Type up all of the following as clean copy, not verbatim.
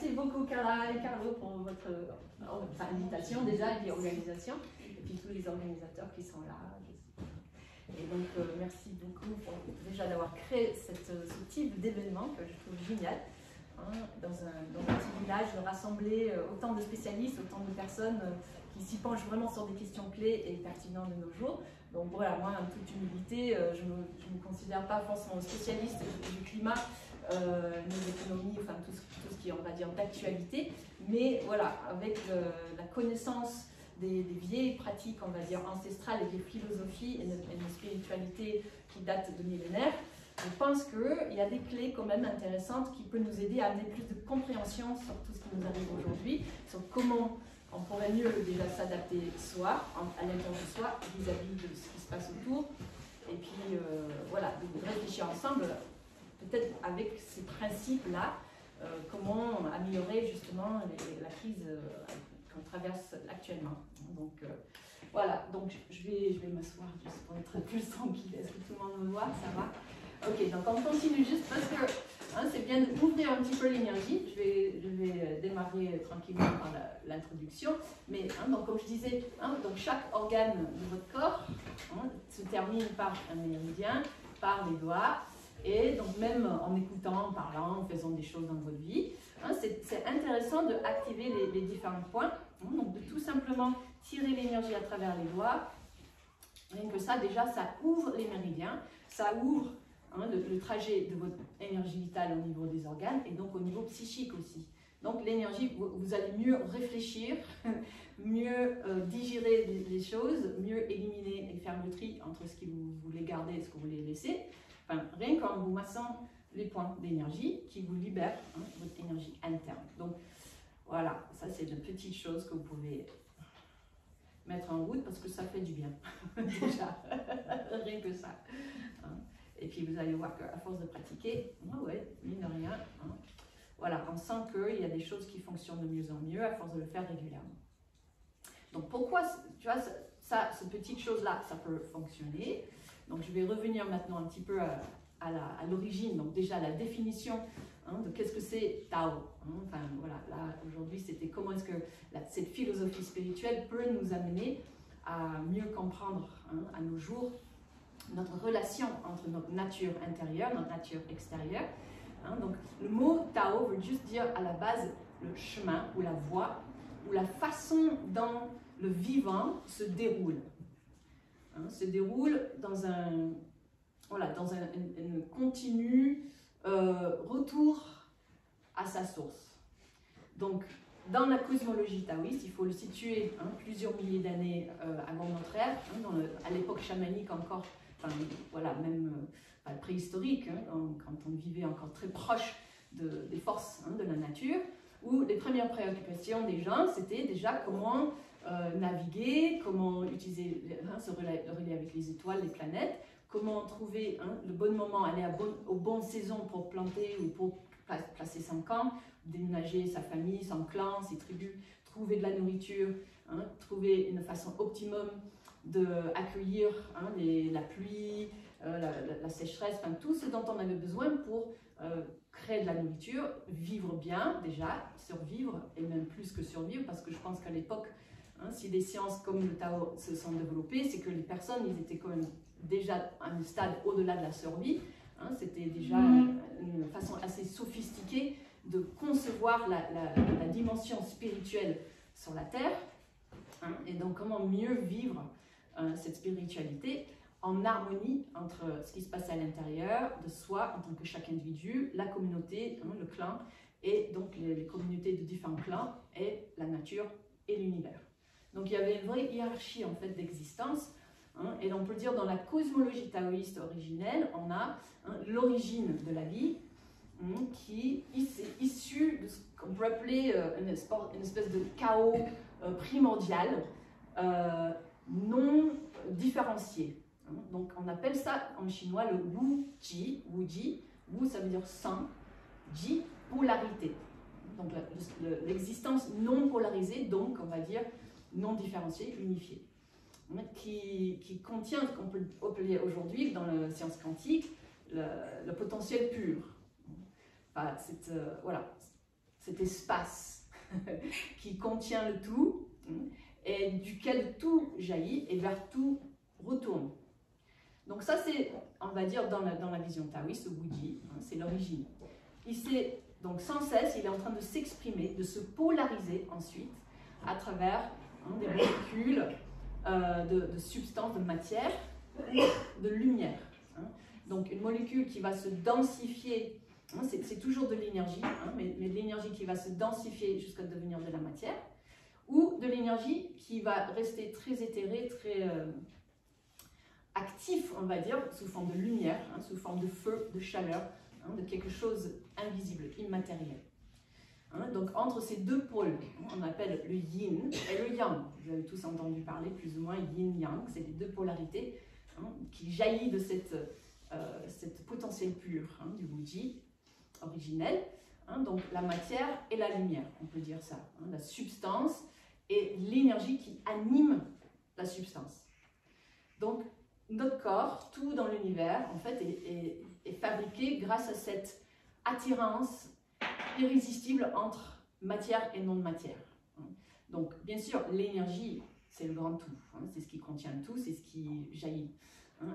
merci beaucoup Carla et Carlo pour votre invitation déjà et puis organisation, et puis tous les organisateurs qui sont là. Et donc merci beaucoup déjà d'avoir créé ce type d'événement que je trouve génial, hein, dans un petit village, de rassembler autant de spécialistes, autant de personnes qui s'y penchent vraiment sur des questions clés et pertinentes de nos jours. Donc voilà, moi en toute humilité, je ne me considère pas forcément spécialiste du climat, des économies, enfin tout ce qui est, on va dire, d'actualité, mais voilà, avec la connaissance des vieilles pratiques, on va dire, ancestrales et des philosophies et une spiritualité qui date de millénaires, je pense qu'il y a des clés quand même intéressantes qui peuvent nous aider à amener plus de compréhension sur tout ce qui nous arrive aujourd'hui, sur comment on pourrait mieux déjà s'adapter soi, à l'intérieur de soi, vis-à-vis de ce qui se passe autour, et puis voilà, de réfléchir ensemble, peut-être avec ces principes-là, comment améliorer justement la crise qu'on traverse actuellement. Donc voilà, donc je vais m'asseoir juste pour être plus tranquille. Est-ce que tout le monde me voit? Ça va? Ok, donc on continue juste parce que c'est bien d'ouvrir un petit peu l'énergie. Je vais démarrer tranquillement par l'introduction. Mais donc, comme je disais, donc chaque organe de votre corps se termine par un méridien, par les doigts. Et donc même en écoutant, en parlant, en faisant des choses dans votre vie, c'est intéressant d'activer les différents points. Donc de tout simplement tirer l'énergie à travers les doigts. Rien que ça, déjà, ça ouvre les méridiens, ça ouvre le trajet de votre énergie vitale au niveau des organes et donc au niveau psychique aussi. Donc l'énergie, vous allez mieux réfléchir, mieux digérer les choses, mieux éliminer et faire le tri entre ce que vous voulez garder et ce que vous voulez laisser. Enfin, rien qu'en vous massant les points d'énergie qui vous libèrent votre énergie interne. Donc voilà, ça c'est une petite chose que vous pouvez mettre en route parce que ça fait du bien, déjà, rien que ça. Et puis vous allez voir qu'à force de pratiquer, ouais, mine de rien, voilà, on sent qu'il y a des choses qui fonctionnent de mieux en mieux à force de le faire régulièrement. Donc pourquoi, tu vois, cette petite chose-là, ça peut fonctionner. Donc je vais revenir maintenant un petit peu à l'origine, donc déjà la définition de qu'est-ce que c'est Tao. Enfin voilà, là aujourd'hui c'était comment est-ce que cette philosophie spirituelle peut nous amener à mieux comprendre à nos jours notre relation entre notre nature intérieure, notre nature extérieure. Donc le mot Tao veut juste dire à la base le chemin ou la voie ou la façon dont le vivant se déroule. Se déroule dans un continu retour à sa source. Donc, dans la cosmologie taoïste, il faut le situer plusieurs milliers d'années avant notre ère, à l'époque chamanique encore, enfin, voilà, même préhistorique, quand on vivait encore très proche des forces de la nature, où les premières préoccupations des gens, c'était déjà comment naviguer, comment utiliser, se relier avec les étoiles, les planètes, comment trouver le bon moment, aller aux bonnes saisons pour planter ou pour placer son camp, déménager sa famille, son clan, ses tribus, trouver de la nourriture, trouver une façon optimum d'accueillir la pluie, la sécheresse, enfin, tout ce dont on avait besoin pour créer de la nourriture, vivre bien déjà, survivre et même plus que survivre, parce que je pense qu'à l'époque, si des sciences comme le Tao se sont développées, c'est que les personnes, ils étaient quand même déjà à un stade au-delà de la survie. C'était déjà une façon assez sophistiquée de concevoir la dimension spirituelle sur la Terre. Et donc, comment mieux vivre cette spiritualité en harmonie entre ce qui se passe à l'intérieur de soi en tant que chaque individu, la communauté, le clan, et donc les communautés de différents clans, et la nature et l'univers. Donc il y avait une vraie hiérarchie en fait d'existence, et on peut dire dans la cosmologie taoïste originelle, on a l'origine de la vie qui est issue de ce qu'on peut appeler une espèce de chaos primordial, non différencié. Donc on appelle ça en chinois le Wu-Ji. Wu ça veut dire sang, Ji polarité. Donc l'existence non polarisée, donc on va dire non différenciée, unifiée, qui contient ce qu'on peut appeler aujourd'hui dans la science quantique le potentiel pur. Enfin, voilà. cet espace qui contient le tout et duquel tout jaillit et vers tout retourne. Donc ça c'est, on va dire, dans la vision taoïste, ou Wuji, c'est l'origine. Donc sans cesse, il est en train de s'exprimer, de se polariser ensuite à travers des molécules de substances, de matière, de lumière. Donc une molécule qui va se densifier, c'est toujours de l'énergie, mais de l'énergie qui va se densifier jusqu'à devenir de la matière, ou de l'énergie qui va rester très éthérée, très actif, on va dire, sous forme de lumière, sous forme de feu, de chaleur, de quelque chose invisible, immatériel. Donc entre ces deux pôles, on appelle le yin et le yang. Vous avez tous entendu parler plus ou moins yin-yang, c'est les deux polarités qui jaillissent de cette potentiel pur du Wuji originel. Donc la matière et la lumière, on peut dire ça. La substance et l'énergie qui anime la substance. Donc notre corps, tout dans l'univers, en fait, est fabriqué grâce à cette attirance irrésistible entre matière et non-matière. Donc, bien sûr, l'énergie, c'est le grand tout. C'est ce qui contient tout, c'est ce qui jaillit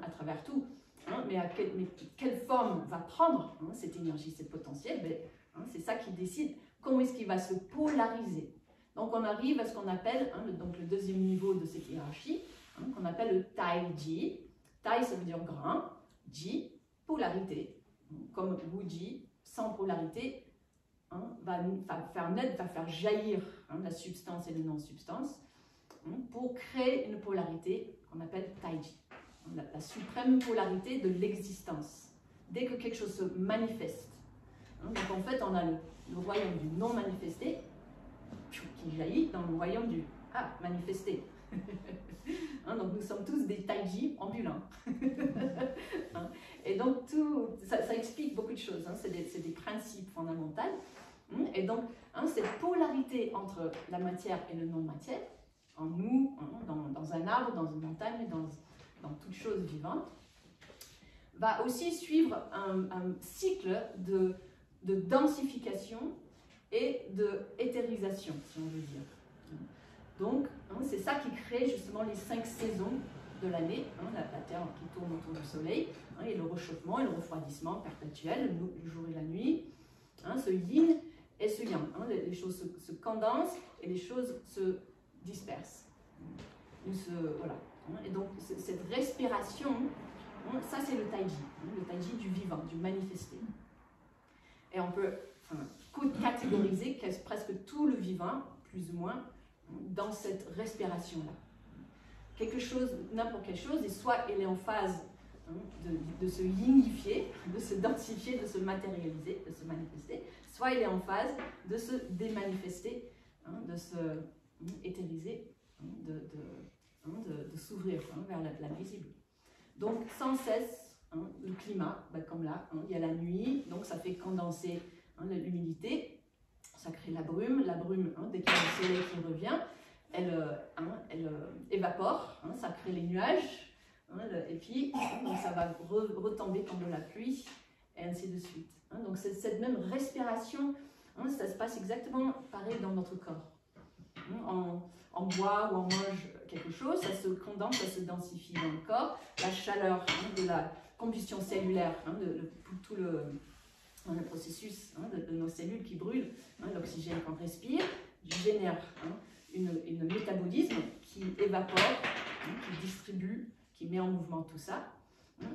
à travers tout. Mais quelle forme va prendre cette énergie, cette potentiel, c'est ça qui décide comment est-ce qu'il va se polariser. Donc, on arrive à ce qu'on appelle donc le deuxième niveau de cette hiérarchie, qu'on appelle le Taiji. Tai, ça veut dire grand, Ji, polarité. Comme Wuji, sans polarité, va faire naître, va faire jaillir la substance et la non-substance pour créer une polarité qu'on appelle Taiji, la suprême polarité de l'existence. Dès que quelque chose se manifeste. Donc en fait, on a le royaume du non manifesté qui jaillit dans le royaume du manifesté. Donc nous sommes tous des taiji ambulants. Et donc ça explique beaucoup de choses, c'est des principes fondamentaux. Et donc cette polarité entre la matière et le non-matière, en nous, dans un arbre, dans une montagne, dans toute chose vivante, va aussi suivre un cycle de densification et de éthérisation, si on veut dire. Donc, c'est ça qui crée justement les 5 saisons de l'année, la Terre qui tourne autour du Soleil, et le réchauffement et le refroidissement perpétuel, le jour et la nuit, ce yin et ce yang. Les choses se condensent et les choses se dispersent. Voilà. Et donc, cette respiration, ça c'est le taiji du vivant, du manifesté. Et on peut catégoriser presque tout le vivant, plus ou moins, dans cette respiration-là. Quelque chose, n'importe quelle chose, et soit elle est en phase de se yinifier, de se densifier, de se matérialiser, de se manifester, soit elle est en phase de se démanifester, de se éthériser, de s'ouvrir vers l'invisible. Donc sans cesse, le climat, comme là, il y a la nuit, donc ça fait condenser l'humidité, ça crée la brume, dès qu'il y a le soleil qui revient, elle évapore, ça crée les nuages, et puis ça va retomber comme de la pluie, et ainsi de suite. Donc cette même respiration, ça se passe exactement pareil dans notre corps. On boit ou on mange quelque chose, ça se condense, ça se densifie dans le corps, la chaleur de la combustion cellulaire, tout le processus de nos cellules qui brûlent, l'oxygène qu'on respire, génère un métabolisme qui évapore, qui distribue, qui met en mouvement tout ça.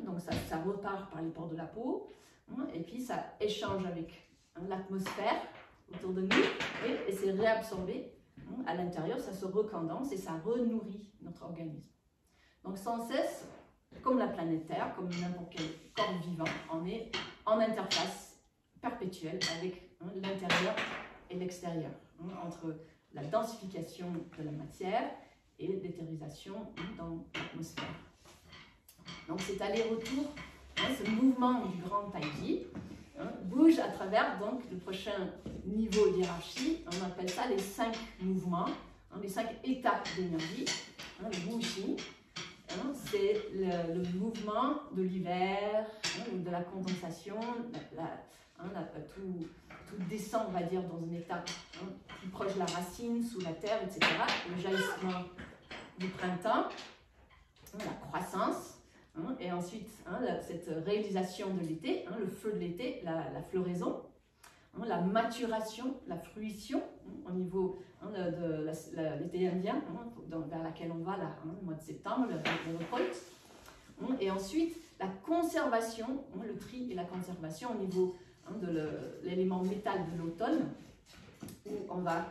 Donc ça repart par les pores de la peau, et puis ça échange avec l'atmosphère autour de nous, et c'est réabsorbé à l'intérieur, ça se recondense et ça renourrit notre organisme. Donc sans cesse, comme la planète Terre, comme n'importe quel corps vivant, on est en interface perpétuelle avec l'intérieur et l'extérieur, entre la densification de la matière et l'éthérisation dans l'atmosphère. Donc cet aller-retour, ce mouvement du grand taiji, bouge à travers donc le prochain niveau d'hiérarchie. On appelle ça les 5 mouvements, les 5 étapes d'énergie. Le wuxi, c'est le mouvement de l'hiver, de la condensation, tout descend, on va dire, dans un état plus proche de la racine, sous la terre, etc. Le jaillissement du printemps, la croissance, et ensuite cette réalisation de l'été, le feu de l'été, la floraison, la maturation, la fruition au niveau de l'été indien, vers laquelle on va là, le mois de septembre, la récolte. Et ensuite, la conservation, le tri et la conservation au niveau de l'élément métal de l'automne, où on va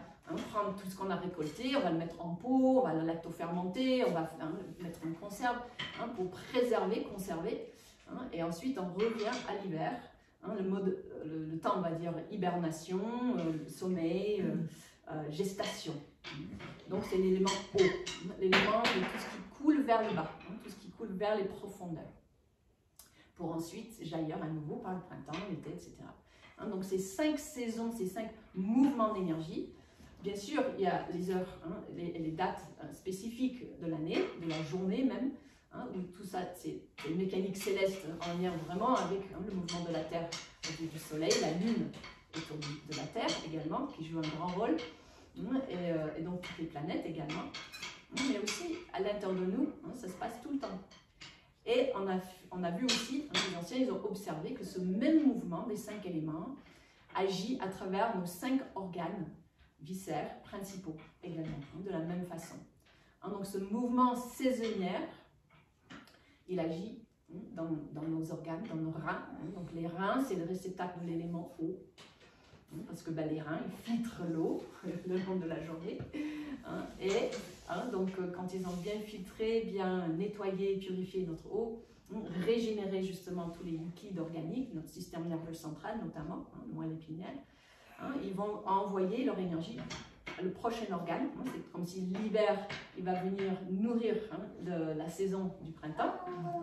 prendre tout ce qu'on a récolté, on va le mettre en pot, on va le lactofermenter, on va le mettre en conserve pour préserver, conserver. Et ensuite, on revient à l'hiver. Le temps, on va dire, hibernation, sommeil, gestation. Donc, c'est l'élément eau, l'élément de tout ce qui coule vers le bas, tout ce qui coule vers les profondeurs, pour ensuite jaillir à nouveau par le printemps, l'été, etc. Donc, ces 5 saisons, ces 5 mouvements d'énergie. Bien sûr, il y a les heures, les dates spécifiques de l'année, de la journée même, où tout ça, c'est une mécanique céleste en lien vraiment avec le mouvement de la Terre autour du Soleil, la Lune autour de la Terre également, qui joue un grand rôle, et donc toutes les planètes également. Mais aussi, à l'intérieur de nous, ça se passe tout le temps. Et on a vu aussi, les anciens, ils ont observé que ce même mouvement des 5 éléments agit à travers nos 5 organes viscères principaux également, de la même façon. Donc ce mouvement saisonnière, il agit dans nos organes, dans nos reins. Donc les reins, c'est le réceptacle de l'élément eau, parce que les reins, ils filtrent l'eau le long de la journée. Donc quand ils ont bien filtré, bien nettoyé, purifié notre eau, régénéré justement tous les liquides organiques, notre système nerveux central notamment, le moelle épinière, ils vont envoyer leur énergie à le prochain organe. C'est comme si l'hiver, il va venir nourrir de la saison du printemps.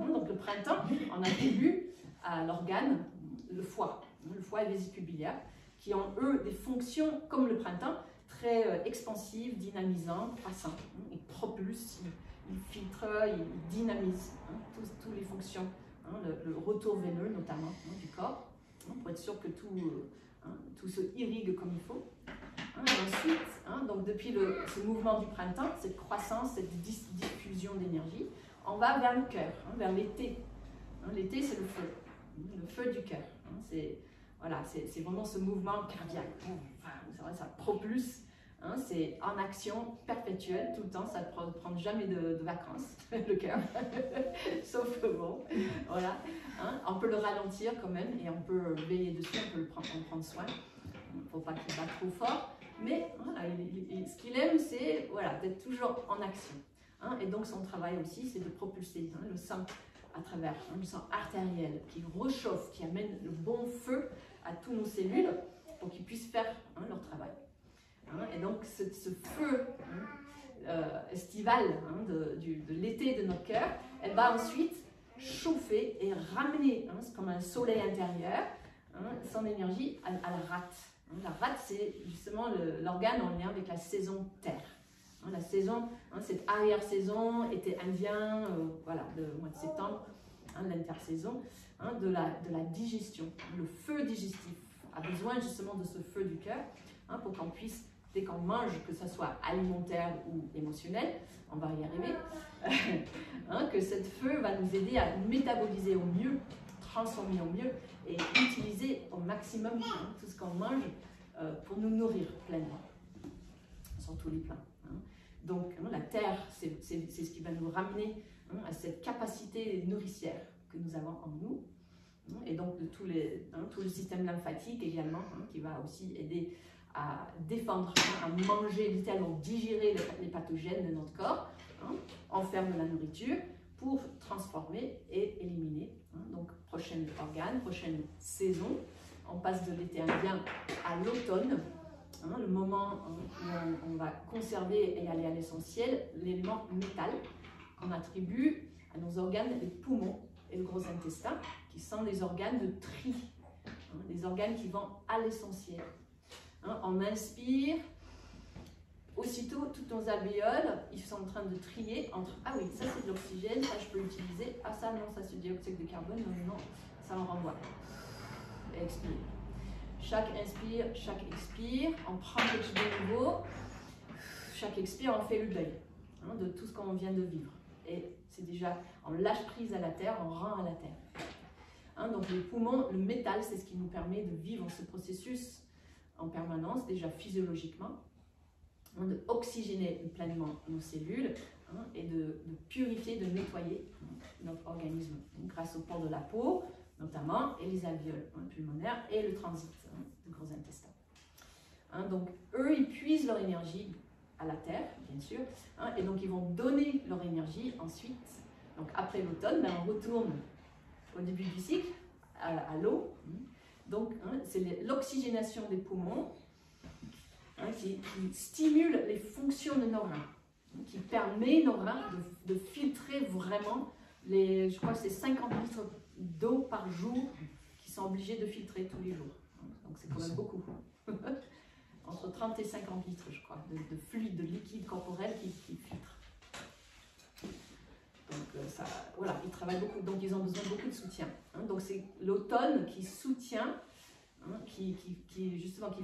Donc le printemps, on attribue à l'organe le foie et les vésicule biliaire, qui ont eux des fonctions comme le printemps, très expansives, dynamisantes, croissantes. Ils propulsent, ils filtrent, ils dynamisent toutes les fonctions, le retour veineux notamment du corps, pour être sûr que tout se irrigue comme il faut. Et ensuite, donc depuis ce mouvement du printemps, cette croissance, cette diffusion d'énergie, on va vers le cœur, vers l'été. L'été, c'est le feu du cœur. C'est vraiment ce mouvement cardiaque. Ça propulse, c'est en action perpétuelle, tout le temps, ça ne prend jamais de vacances, le cœur. Sauf que bon, voilà. On peut le ralentir quand même et on peut veiller dessus, on peut en prendre soin. Il ne faut pas qu'il batte trop fort. Mais ce qu'il aime, c'est d'être toujours en action. Et donc son travail aussi, c'est de propulser le sang à travers le sang artériel qui réchauffe, qui amène le bon feu à tous nos cellules pour qu'ils puissent faire leur travail. Et donc ce feu estival de l'été de notre cœur, elle va ensuite chauffer et ramener, comme un soleil intérieur, son énergie à la rate. La rate, c'est justement l'organe en lien avec la saison terre. La saison, cette arrière-saison, été indien, le mois de septembre, l'intersaison, de la digestion. Le feu digestif a besoin justement de ce feu du cœur pour qu'on puisse, dès qu'on mange, que ce soit alimentaire ou émotionnel, on va y arriver, que ce feu va nous aider à métaboliser au mieux, transformer au mieux et utiliser au maximum tout ce qu'on mange pour nous nourrir pleinement sur tous les plans. Donc la terre, c'est ce qui va nous ramener à cette capacité nourricière que nous avons en nous, et donc de tout le système lymphatique également, qui va aussi aider à défendre, à manger, littéralement digérer les pathogènes de notre corps, enferme de la nourriture pour transformer et éliminer. Donc prochain organe, prochaine saison, on passe de l'été indien à l'automne, le moment où on va conserver et aller à l'essentiel, l'élément métal qu'on attribue à nos organes, les poumons et le gros intestin, qui sont des organes de tri, des organes qui vont à l'essentiel. On inspire, aussitôt toutes nos alvéoles, ils sont en train de trier entre « Ah oui, ça c'est de l'oxygène, ça je peux l'utiliser, ah ça non, ça c'est du dioxyde de carbone, non, non, ça en renvoie. » Et expire. Chaque inspire, chaque expire, on prend quelque chose de nouveau. Chaque expire, on fait le deuil de tout ce qu'on vient de vivre. Et c'est déjà, on lâche prise à la terre, on rend à la terre. Donc les poumons, le métal, c'est ce qui nous permet de vivre ce processus en permanence, déjà physiologiquement, de oxygéner pleinement nos cellules et de purifier, de nettoyer notre organisme grâce au pores de la peau, notamment, et les alvéoles pulmonaires et le transit du gros intestin. Donc eux, ils puisent leur énergie à la terre, bien sûr, et donc ils vont donner leur énergie ensuite. Donc après l'automne, on retourne au début du cycle, à l'eau. Donc c'est l'oxygénation des poumons qui stimule les fonctions de nos reins, qui permet nos reins de filtrer vraiment je crois que c'est 50 litres d'eau par jour qui sont obligés de filtrer tous les jours. Donc c'est quand même beaucoup. Entre 30 et 50 litres, je crois, de fluide, de liquide corporel qui filtre. Donc voilà, ils travaillent beaucoup, donc ils ont besoin de beaucoup de soutien. Donc c'est l'automne qui soutient, qui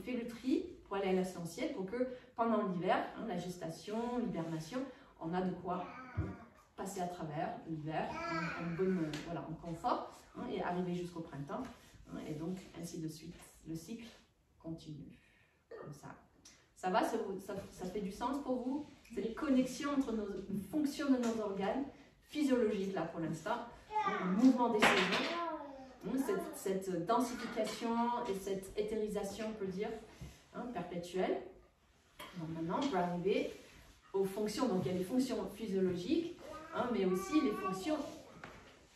fait le tri pour aller à l'essentiel, pour que pendant l'hiver, la gestation, l'hibernation, on a de quoi passer à travers l'hiver en confort et arriver jusqu'au printemps. Et donc ainsi de suite, le cycle continue. Comme ça. Ça va, ça fait du sens pour vous? C'est les connexions entre nos fonctions de nos organes physiologiques là pour l'instant, le mouvement des cellules, cette densification et cette éthérisation, on peut dire, perpétuelle. Donc maintenant, on peut arriver aux fonctions. Donc il y a les fonctions physiologiques, mais aussi les fonctions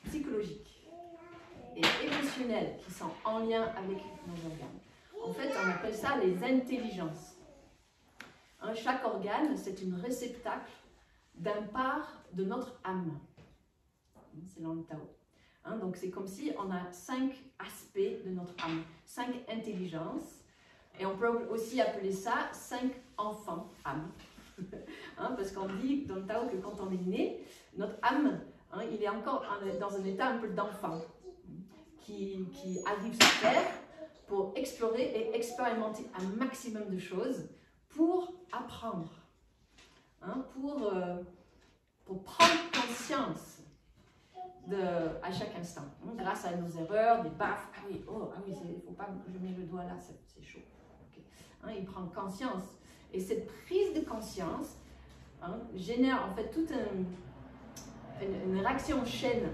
psychologiques et émotionnelles qui sont en lien avec nos organes. En fait, on appelle ça les intelligences. Chaque organe, c'est une réceptacle d'un part de notre âme. C'est dans le Tao. Donc, c'est comme si on a 5 aspects de notre âme, 5 intelligences. Et on peut aussi appeler ça 5 enfants âme. Parce qu'on dit dans le Tao que quand on est né, notre âme, il est encore dans un état un peu d'enfant qui arrive sur Terre pour explorer et expérimenter un maximum de choses, pour apprendre, pour prendre conscience à chaque instant, grâce à nos erreurs, des baffes. Ah oui, il ne faut pas que je mette le doigt là, c'est chaud. Okay. Il prend conscience. Et cette prise de conscience génère en fait toute une réaction en chaîne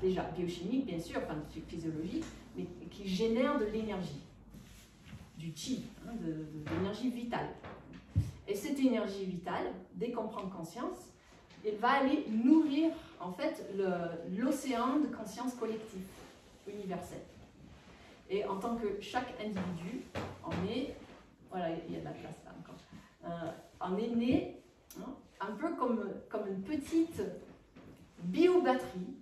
déjà biochimique, bien sûr, enfin physiologique, mais qui génère de l'énergie, du chi, de l'énergie vitale. Et cette énergie vitale, dès qu'on prend conscience, elle va aller nourrir en fait l'océan de conscience collective, universelle. Et en tant que chaque individu, on est, voilà, il y a de la place là encore, on est né un peu comme une petite biobatterie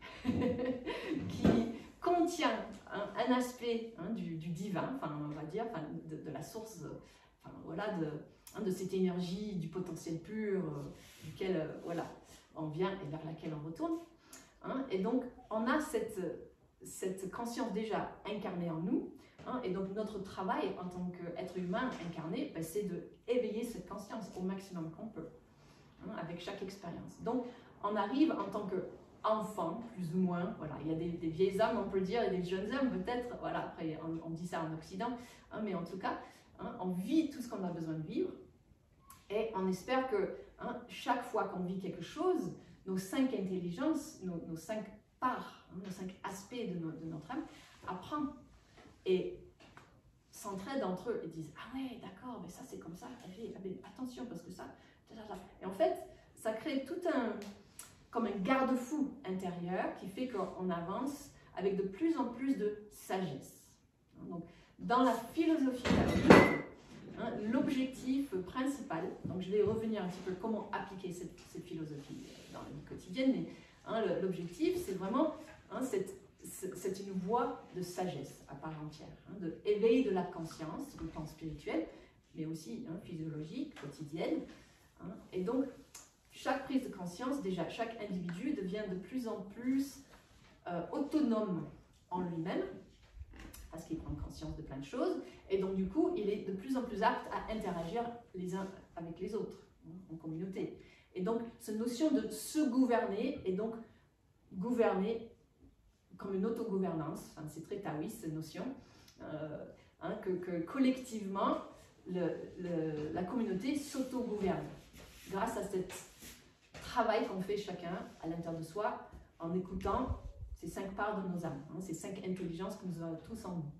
qui contient un aspect du divin, enfin, on va dire, de la source, voilà, de cette énergie, du potentiel pur, duquel voilà, on vient et vers laquelle on retourne. Et donc, on a cette conscience déjà incarnée en nous. Et donc, notre travail en tant qu'être humain incarné, c'est d'éveiller cette conscience au maximum qu'on peut, avec chaque expérience. Donc, on arrive en tant qu'enfant, plus ou moins, voilà, il y a des vieilles âmes, on peut dire, et des jeunes âmes, peut-être, voilà, après, on dit ça en Occident, mais en tout cas, on vit tout ce qu'on a besoin de vivre, et on espère que chaque fois qu'on vit quelque chose, nos 5 intelligences, nos 5 parts, nos 5 aspects de notre âme, apprennent et s'entraident entre eux et disent « Ah ouais, d'accord, mais ça c'est comme ça, attention parce que ça... » Et en fait, ça crée tout comme un garde-fou intérieur qui fait qu'on avance avec de plus en plus de sagesse. Donc, dans la philosophie taoïste, l'objectif principal, donc je vais revenir un petit peu comment appliquer cette philosophie dans la vie quotidienne, mais l'objectif c'est vraiment, c'est une voie de sagesse à part entière, de éveil de la conscience, sur le plan spirituel, mais aussi physiologique, quotidienne. Et donc, chaque prise de conscience, déjà, chaque individu devient de plus en plus autonome en lui-même, parce qu'il prend conscience de plein de choses, et donc du coup, il est de plus en plus apte à interagir les uns avec les autres, en communauté. Et donc, cette notion de se gouverner, et donc gouverner comme une autogouvernance, enfin, c'est très taoïste cette notion, que collectivement, la communauté s'auto-gouverne grâce à ce travail qu'on fait chacun à l'intérieur de soi en écoutant ces 5 parts de nos âmes, ces 5 intelligences que nous avons tous en nous.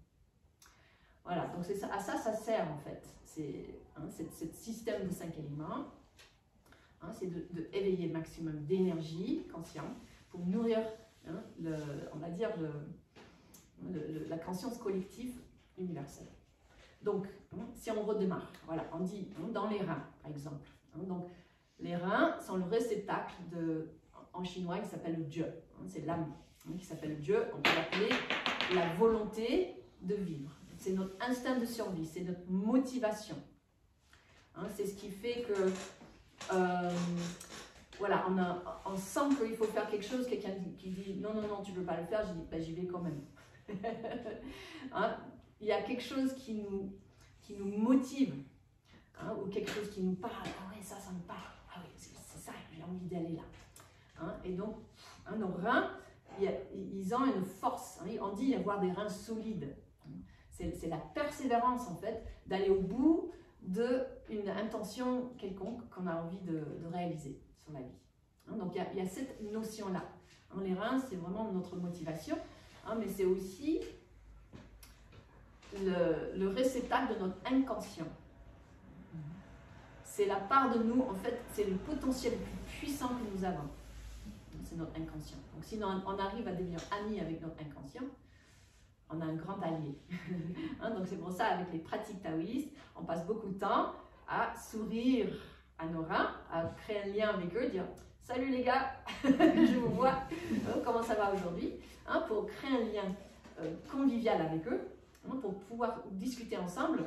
Voilà, donc ça, à ça sert en fait, ce système de 5 éléments, c'est de éveiller le maximum d'énergie consciente pour nourrir, on va dire, la conscience collective universelle. Donc, si on redémarre, voilà, on dit dans les reins, par exemple. Donc, les reins sont le réceptacle en chinois qui s'appelle le Dieu. C'est l'âme qui s'appelle le Dieu. On peut l'appeler la volonté de vivre. C'est notre instinct de survie, c'est notre motivation. C'est ce qui fait que, voilà, on sent qu'il faut faire quelque chose, quelqu'un qui dit non, non, non, tu ne peux pas le faire, je dis, ben, j'y vais quand même. Il y a quelque chose qui nous motive, ou quelque chose qui nous parle. Ah ouais, ça me parle. Ah oui, c'est ça, j'ai envie d'aller là. Et donc, nos reins, ils ont une force. On dit avoir des reins solides. C'est la persévérance, en fait, d'aller au bout d'une intention quelconque qu'on a envie de réaliser sur la vie. Donc, il y a cette notion-là. Les reins, c'est vraiment notre motivation, mais c'est aussi le réceptacle de notre inconscient. C'est la part de nous, en fait, c'est le potentiel le plus puissant que nous avons. C'est notre inconscient. Donc, si on arrive à devenir amis avec notre inconscient, on a un grand allié. Donc, c'est pour ça, avec les pratiques taoïstes, on passe beaucoup de temps à sourire à nos reins, à créer un lien avec eux, dire « Salut les gars, je vous vois, comment ça va aujourd'hui ?» Pour créer un lien convivial avec eux, pour pouvoir discuter ensemble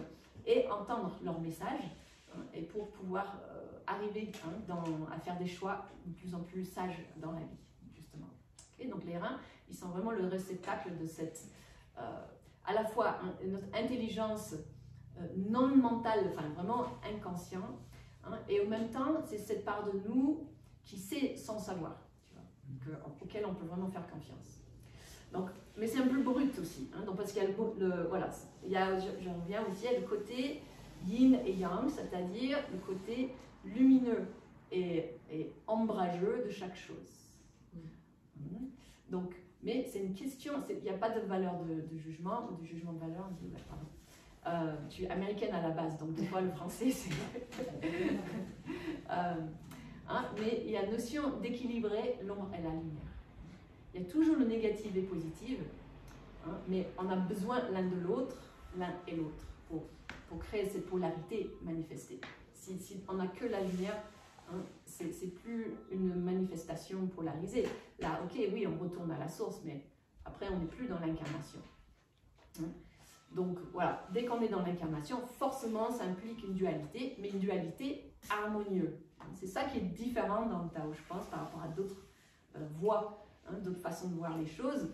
et entendre leurs messages, et pour pouvoir arriver à faire des choix de plus en plus sages dans la vie, justement. Okay, donc les reins, ils sont vraiment le réceptacle de cette, à la fois notre intelligence non mentale, enfin vraiment inconscient, et en même temps, c'est cette part de nous qui sait sans savoir, tu vois, auquel on peut vraiment faire confiance. Donc, mais c'est un peu brut aussi, donc parce qu'il y a voilà, je reviens aussi à le côté yin et yang, c'est-à-dire le côté lumineux et ombrageux de chaque chose. Donc, mais c'est une question, il n'y a pas de valeur de jugement ou de jugement de valeur. Pardon. Tu es américaine à la base, donc des fois le français c'est. Mais il y a la notion d'équilibrer l'ombre et la lumière. Il y a toujours le négatif et le positif, mais on a besoin l'un de l'autre, l'un et l'autre, pour créer cette polarité manifestée. Si on n'a que la lumière, c'est plus une manifestation polarisée. Là, ok, oui, on retourne à la source, mais après, on n'est plus dans l'incarnation. Donc, voilà, dès qu'on est dans l'incarnation, forcément, ça implique une dualité, mais une dualité harmonieuse. C'est ça qui est différent dans le Tao, je pense, par rapport à d'autres voies, d'autres façons de voir les choses.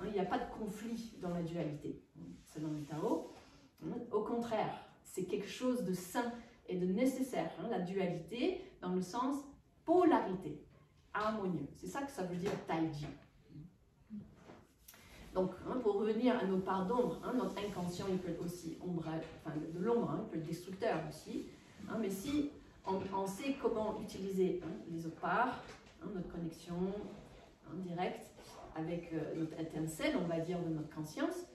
Il n'y a pas de conflit dans la dualité, selon le Tao. Au contraire, c'est quelque chose de sain et de nécessaire, la dualité, dans le sens polarité, harmonieux. C'est ça que ça veut dire Taiji. Donc, pour revenir à nos parts d'ombre, notre inconscient, il peut être aussi de l'ombre, il peut être destructeur aussi. Mais si on sait comment utiliser les autres parts, notre connexion directe avec notre étincelle, on va dire, de notre conscience,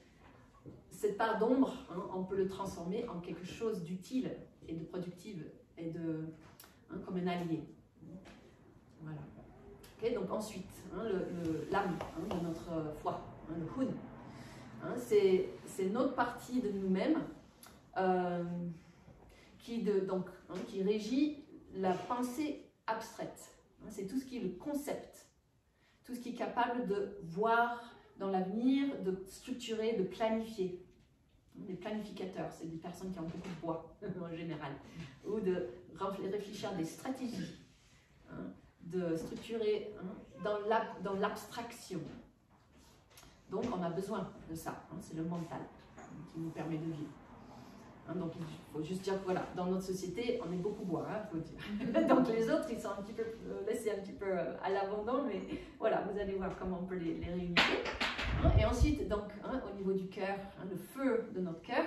cette part d'ombre, on peut le transformer en quelque chose d'utile et de productif et comme un allié. Voilà. Okay, donc ensuite, l'âme de notre foi, le Hun, c'est notre partie de nous-mêmes qui régit la pensée abstraite. C'est tout ce qui est le concept, tout ce qui est capable de voir dans l'avenir, de structurer, de planifier. Les planificateurs, c'est des personnes qui ont beaucoup de bois en général, ou de réfléchir à des stratégies, de structurer dans l'abstraction. Donc on a besoin de ça, c'est le mental. qui nous permet de vivre. Donc il faut juste dire que voilà, dans notre société, on est beaucoup bois, faut dire. Donc les autres, ils sont un petit peu laissés un petit peu à l'abandon, mais voilà, vous allez voir comment on peut les réunir. Et ensuite, donc, au niveau du cœur, le feu de notre cœur,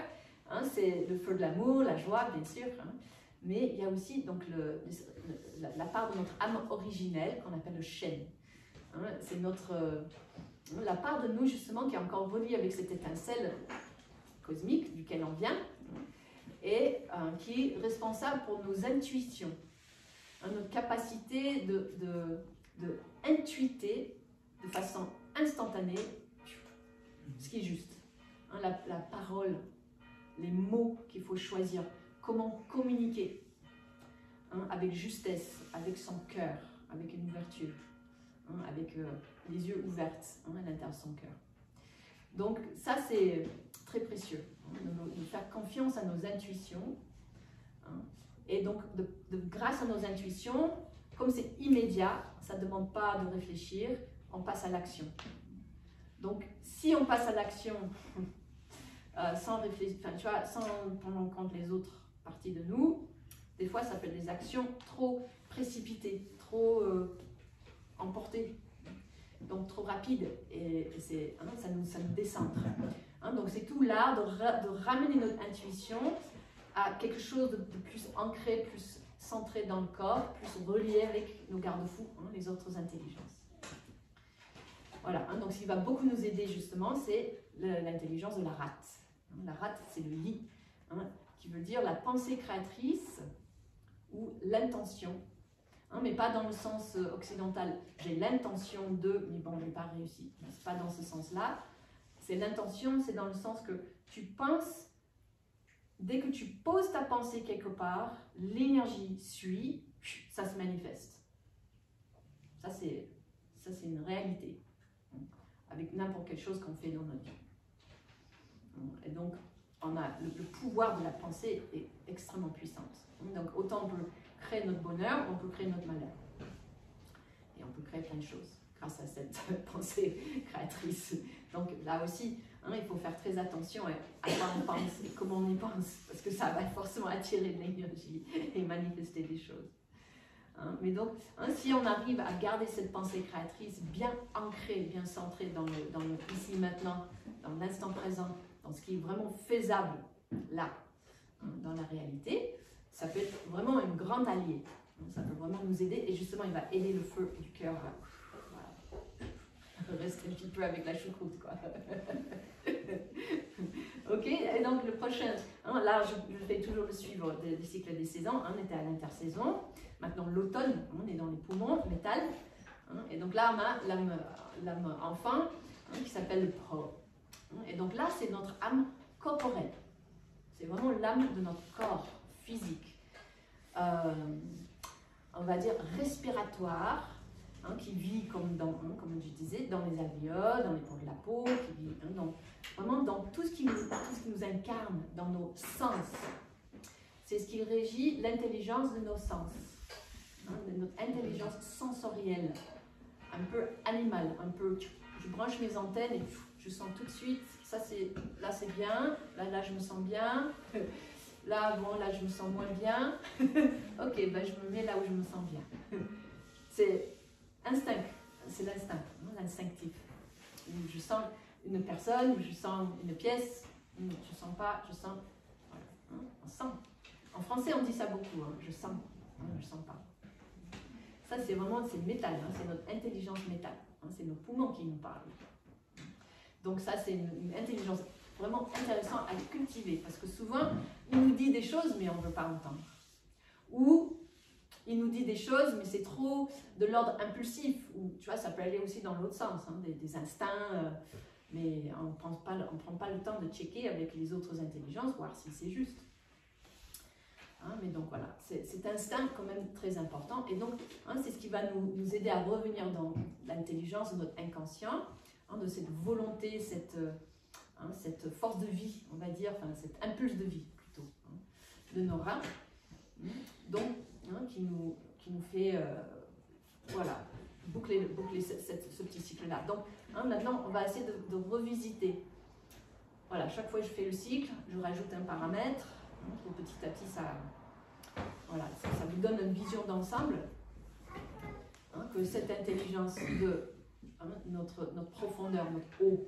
c'est le feu de l'amour, la joie, bien sûr. Mais il y a aussi donc, la part de notre âme originelle qu'on appelle le chêne. C'est la part de nous, justement, qui est encore reliée avec cette étincelle cosmique duquel on vient, et qui est responsable pour nos intuitions, notre capacité de intuiter de façon instantanée ce qui est juste, la parole, les mots qu'il faut choisir, comment communiquer avec justesse, avec son cœur, avec une ouverture, avec les yeux ouverts à l'intérieur de son cœur. Donc ça c'est très précieux, de faire confiance à nos intuitions, et donc grâce à nos intuitions, comme c'est immédiat, ça ne demande pas de réfléchir, on passe à l'action. Donc si on passe à l'action sans réfléchir, tu vois, sans prendre en compte les autres parties de nous, des fois ça peut être des actions trop précipitées, trop emportées, donc trop rapides, et ça nous décentre. Donc c'est tout l'art de ramener notre intuition à quelque chose de plus ancré, plus centré dans le corps, plus relié avec nos garde-fous, les autres intelligences. Voilà, donc ce qui va beaucoup nous aider justement, c'est l'intelligence de la rate. La rate, c'est le li, qui veut dire la pensée créatrice ou l'intention, mais pas dans le sens occidental. J'ai l'intention de, mais bon, je n'ai pas réussi. C'est pas dans ce sens-là. C'est l'intention, c'est dans le sens que tu penses, dès que tu poses ta pensée quelque part, l'énergie suit, ça se manifeste. Ça, c'est une réalité, avec n'importe quelle chose qu'on fait dans notre vie. Et donc, on a le pouvoir de la pensée est extrêmement puissant. Donc, autant on peut créer notre bonheur, on peut créer notre malheur. Et on peut créer plein de choses grâce à cette pensée créatrice. Donc, là aussi, il faut faire très attention à quoi on pense et comment on y pense, parce que ça va forcément attirer de l'énergie et manifester des choses. Mais donc, si on arrive à garder cette pensée créatrice bien ancrée, bien centrée dans le ici, maintenant, dans l'instant présent, dans ce qui est vraiment faisable là, dans la réalité, ça peut être vraiment une grande alliée. Ça peut vraiment nous aider, et justement, il va aider le feu du cœur à rester un petit peu avec la choucroute, quoi. Ok, et donc le prochain, là je fais toujours le suivre du cycle des saisons, on était à l'intersaison, maintenant l'automne, on est dans les poumons, métal, et donc là on a l'âme enfant, qui s'appelle le pro. Et donc là c'est notre âme corporelle, c'est vraiment l'âme de notre corps physique, on va dire respiratoire, qui vit comme je disais, dans les alvéoles, dans les pores de la peau, qui vit vraiment dans tout ce qui nous incarne, dans nos sens. C'est ce qui régit l'intelligence de nos sens, de notre intelligence sensorielle, un peu animale, un peu, je branche mes antennes et je sens tout de suite, là c'est bien, là je me sens bien, là je me sens moins bien, ok, je me mets là où je me sens bien. C'est instinct, c'est l'instinct, l'instinctif. Je sens une personne, je sens une pièce, je sens pas, je sens, voilà, on sent. En français on dit ça beaucoup, je sens, je sens pas. Ça c'est vraiment, c'est métal, c'est notre intelligence métal, c'est nos poumons qui nous parlent. Donc ça c'est une intelligence vraiment intéressante à cultiver, parce que souvent il nous dit des choses mais on ne veut pas entendre. Ou il nous dit des choses, mais c'est trop de l'ordre impulsif, ou tu vois, ça peut aller aussi dans l'autre sens, des instincts, mais on ne prend pas le temps de checker avec les autres intelligences, voir si c'est juste. Mais donc voilà, cet instinct quand même très important, et donc c'est ce qui va nous aider à revenir dans l'intelligence de notre inconscient, de cette volonté, cette force de vie, on va dire, enfin cet impulse de vie plutôt, de nos reins. Donc, qui nous fait voilà, boucler ce petit cycle-là. Donc, maintenant, on va essayer de revisiter voilà, chaque fois que je fais le cycle, je rajoute un paramètre, et petit à petit, voilà, ça vous donne une vision d'ensemble, que cette intelligence de notre profondeur, notre eau,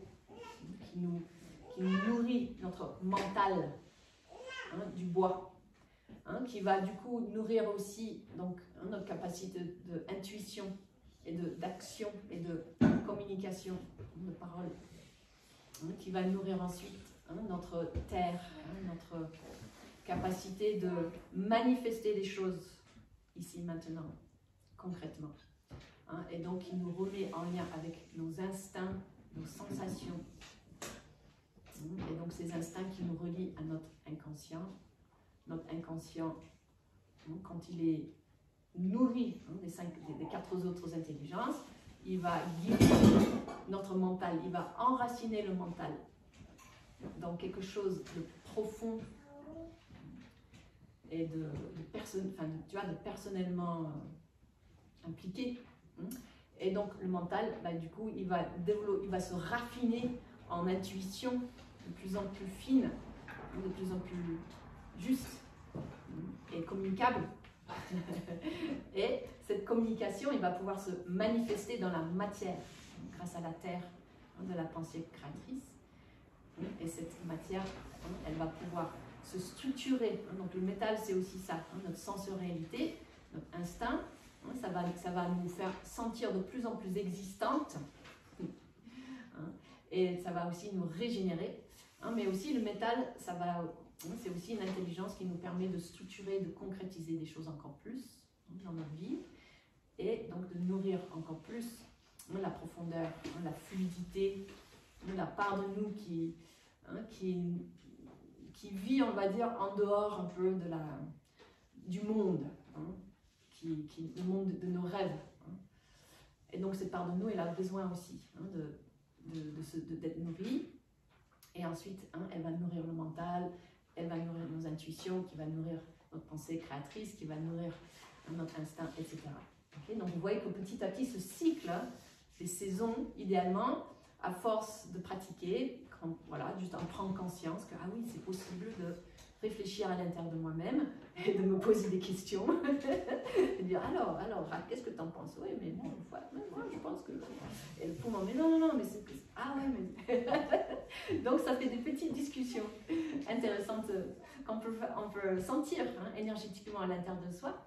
qui nous nourrit notre mental, du bois, qui va du coup nourrir aussi donc, notre capacité d'intuition et d'action et de communication, de parole, qui va nourrir ensuite notre terre, notre capacité de manifester des choses ici maintenant, concrètement. Et donc il nous remet en lien avec nos instincts, nos sensations. Et donc ces instincts qui nous relient à notre inconscient. Notre inconscient, quand il est nourri des 4 autres intelligences, il va guider notre mental, il va enraciner le mental dans quelque chose de profond et de personnellement impliqué. Et donc le mental, du coup, il va se raffiner en intuition de plus en plus fine, de plus en plus juste et communicable. Et cette communication, il va pouvoir se manifester dans la matière, grâce à la terre de la pensée créatrice. Et cette matière, elle va pouvoir se structurer. Donc le métal, c'est aussi ça, notre sensorialité, notre instinct. Ça va nous faire sentir de plus en plus existantes. Et ça va aussi nous régénérer. Mais aussi le métal, c'est aussi une intelligence qui nous permet de structurer, de concrétiser des choses encore plus dans notre vie. Et donc de nourrir encore plus la profondeur, la fluidité, la part de nous qui vit, on va dire, en dehors un peu du monde, le monde de nos rêves. Et donc cette part de nous, elle a besoin aussi d'être nourrie. Et ensuite, elle va nourrir le mental, elle va nourrir nos intuitions, qui va nourrir notre pensée créatrice, qui va nourrir notre instinct, etc. Okay, donc vous voyez que petit à petit, ce cycle, ces saisons, idéalement, à force de pratiquer, juste en prendre conscience que, ah oui, c'est possible de réfléchir à l'intérieur de moi-même et de me poser des questions et dire, alors, qu'est-ce que tu en penses? Oui, mais bon, moi, je pense que... Et le poumon, mais non, mais c'est... Ah ouais, mais... Donc, ça fait des petites discussions intéressantes qu'on peut sentir énergétiquement à l'intérieur de soi,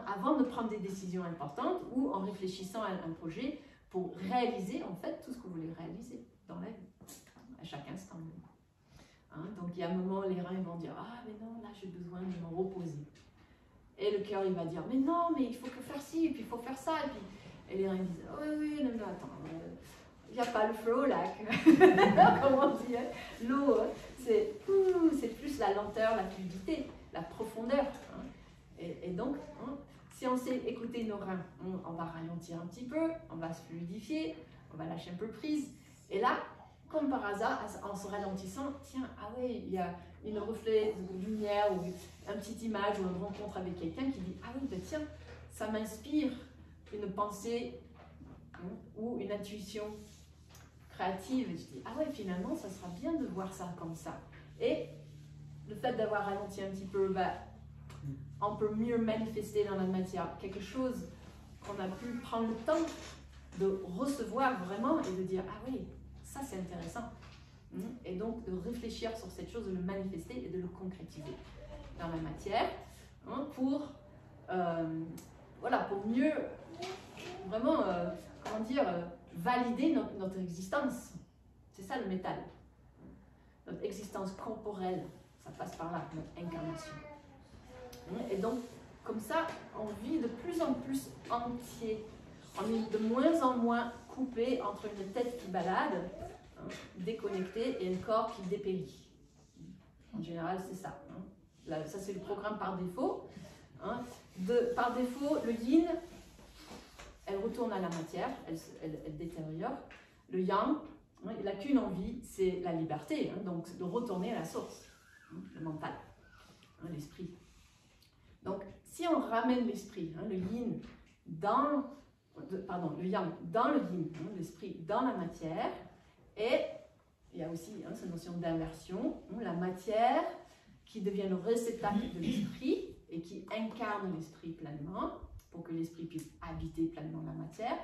avant de prendre des décisions importantes ou en réfléchissant à un projet pour réaliser, en fait, tout ce que vous voulez réaliser dans la vie, à chaque instant. Donc, il y a un moment, les reins vont dire, ah, mais non, là, j'ai besoin de me reposer. Et le cœur, il va dire, mais non, mais il faut que faire ci, et puis il faut faire ça. Et les reins disent, oui, non, attends, il n'y a pas le flow là. Comment on dit, l'eau, c'est plus la lenteur, la fluidité, la profondeur. Et donc, si on sait écouter nos reins, on va ralentir un petit peu, on va se fluidifier, on va lâcher un peu prise. Et là, comme par hasard, en se ralentissant, tiens, ah oui, il y a une reflet de lumière ou une petite image ou une rencontre avec quelqu'un qui dit, ah oui, ben tiens, ça m'inspire une pensée ou une intuition créative. Et je dis, ah ouais, finalement, ça sera bien de voir ça comme ça. Et le fait d'avoir ralenti un petit peu, on peut mieux manifester dans la matière quelque chose qu'on a pu prendre le temps de recevoir vraiment et de dire, ah oui, ça c'est intéressant. Et donc de réfléchir sur cette chose, de le manifester et de le concrétiser dans la matière pour mieux vraiment, valider notre existence. C'est ça le métal. Notre existence corporelle, ça passe par là, notre incarnation. Et donc, comme ça, on vit de plus en plus entier. On est de moins en moins coupé entre une tête qui balade, déconnectée, et un corps qui dépérit. En général, c'est ça. Là, ça, c'est le programme par défaut. Par défaut, le yin, elle retourne à la matière, elle détériore. Le yang, il n'a qu'une envie, c'est la liberté, donc de retourner à la source, le mental, l'esprit. Donc, si on ramène l'esprit, le yin, le yang dans le yin, l'esprit dans la matière, et il y a aussi cette notion d'inversion, la matière qui devient le réceptacle de l'esprit et qui incarne l'esprit pleinement, pour que l'esprit puisse habiter pleinement la matière.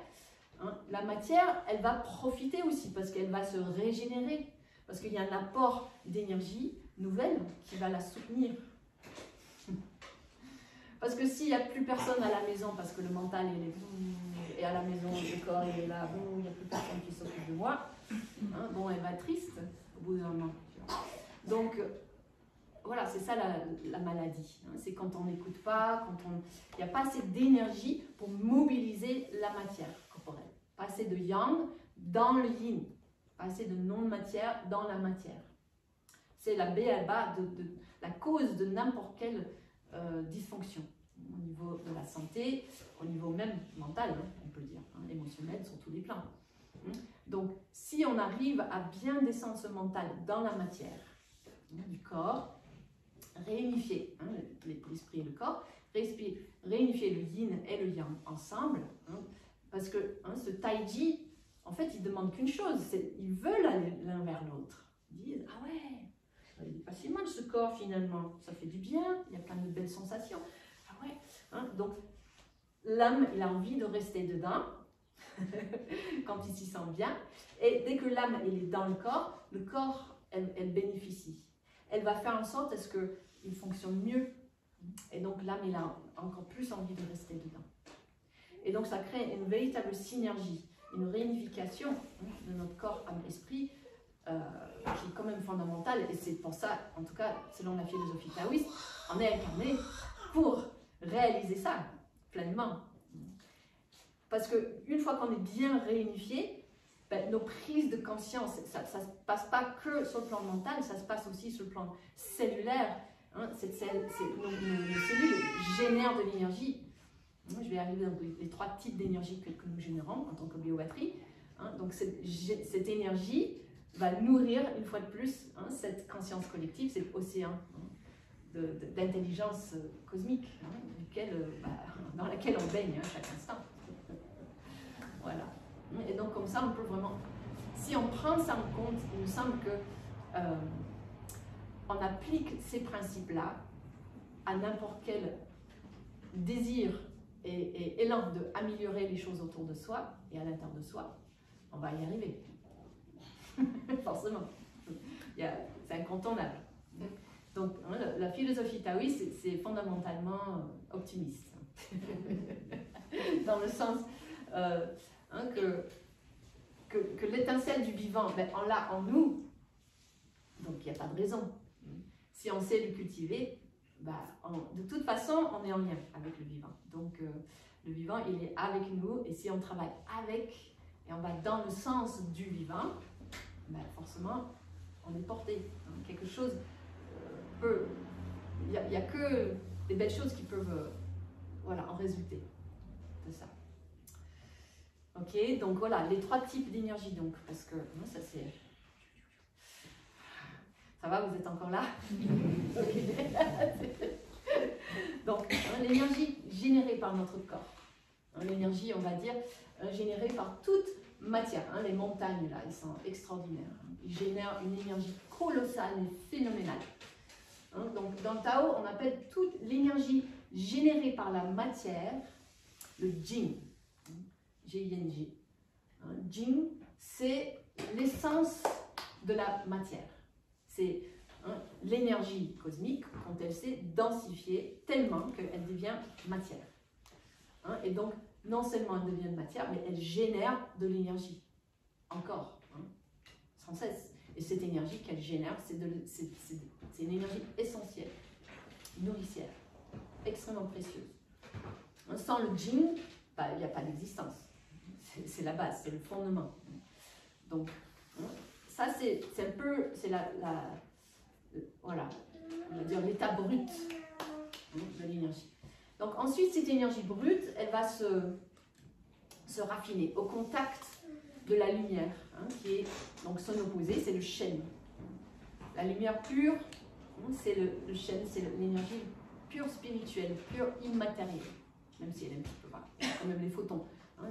La matière, elle va profiter aussi, parce qu'elle va se régénérer, parce qu'il y a un apport d'énergie nouvelle qui va la soutenir. Parce que s'il n'y a plus personne à la maison, parce que le mental il est, et à la maison, le corps il est là, il n'y a plus personne qui s'occupe de moi, bon, elle va être triste au bout d'un moment. Donc, voilà, c'est ça la maladie. C'est quand on n'écoute pas, quand il n'y a pas assez d'énergie pour mobiliser la matière corporelle. Pas assez de yang dans le yin, pas assez de non-matière dans la matière. C'est la B.A.B.A. la cause de n'importe quelle dysfonction au niveau de la santé, au niveau même mental, on peut dire, émotionnel sur tous les plans. Donc, si on arrive à bien descendre ce mental dans la matière du corps, réunifier l'esprit et le corps, réunifier le yin et le yang ensemble, parce que ce taiji, en fait, il ne demande qu'une chose, ils veulent aller l'un vers l'autre. Ils disent, ah ouais, il n'est pas si mal ce corps finalement, ça fait du bien, il y a plein de belles sensations. Ah ouais, donc l'âme, il a envie de rester dedans, quand il s'y sent bien, et dès que l'âme elle est dans le corps, elle bénéficie. Elle va faire en sorte à ce qu'il fonctionne mieux. Et donc l'âme, il a encore plus envie de rester dedans. Et donc ça crée une véritable synergie, une réunification de notre corps, âme, esprit, qui est quand même fondamentale. Et c'est pour ça, en tout cas, selon la philosophie taoïste, on est incarné pour réaliser ça pleinement. Parce qu'une fois qu'on est bien réunifié, nos prises de conscience, ça ne se passe pas que sur le plan mental, ça se passe aussi sur le plan cellulaire. Nos cellules génèrent de l'énergie. Je vais arriver dans les 3 types d'énergie que nous générons en tant que biobatterie. Donc cette énergie va nourrir une fois de plus cette conscience collective, cet océan d'intelligence cosmique dans laquelle on baigne chaque instant. Voilà. Et donc comme ça, on peut vraiment, si on prend ça en compte, il me semble que on applique ces principes-là à n'importe quel désir et élan d'améliorer les choses autour de soi et à l'intérieur de soi, on va y arriver. Forcément. C'est incontournable. Donc, la philosophie taoïste, c'est fondamentalement optimiste. Dans le sens que l'étincelle du vivant, on l'a en nous, donc il n'y a pas de raison. Si on sait le cultiver, de toute façon, on est en lien avec le vivant. Donc, le vivant, il est avec nous, et si on travaille avec, et on va dans le sens du vivant, forcément, on est porté. Quelque chose peut... Il n'y a que des belles choses qui peuvent en résulter de ça. Ok, donc voilà, les 3 types d'énergie, donc, parce que ça c'est... Ça va, vous êtes encore là? Donc, l'énergie générée par notre corps. L'énergie, on va dire, générée par toute matière. Les montagnes, là, elles sont extraordinaires. Ils génèrent une énergie colossale et phénoménale. Donc, dans le Tao, on appelle toute l'énergie générée par la matière le Jing. G-I-N-G. Jing, c'est l'essence de la matière. C'est l'énergie cosmique quand elle s'est densifiée tellement qu'elle devient matière. Et donc, non seulement elle devient de matière, mais elle génère de l'énergie. Encore. Sans cesse. Et cette énergie qu'elle génère, c'est une énergie essentielle, nourricière, extrêmement précieuse. Sans le Jing, il n'y a pas d'existence. C'est la base, c'est le fondement. Donc, ça c'est un peu, c'est voilà, on va dire l'état brut de l'énergie. Donc ensuite, cette énergie brute, elle va se raffiner au contact de la lumière, qui est donc son opposé, c'est le Shen. La lumière pure, c'est le Shen, c'est l'énergie pure spirituelle, pure immatérielle, même si elle est un petit peu pas, quand même les photons,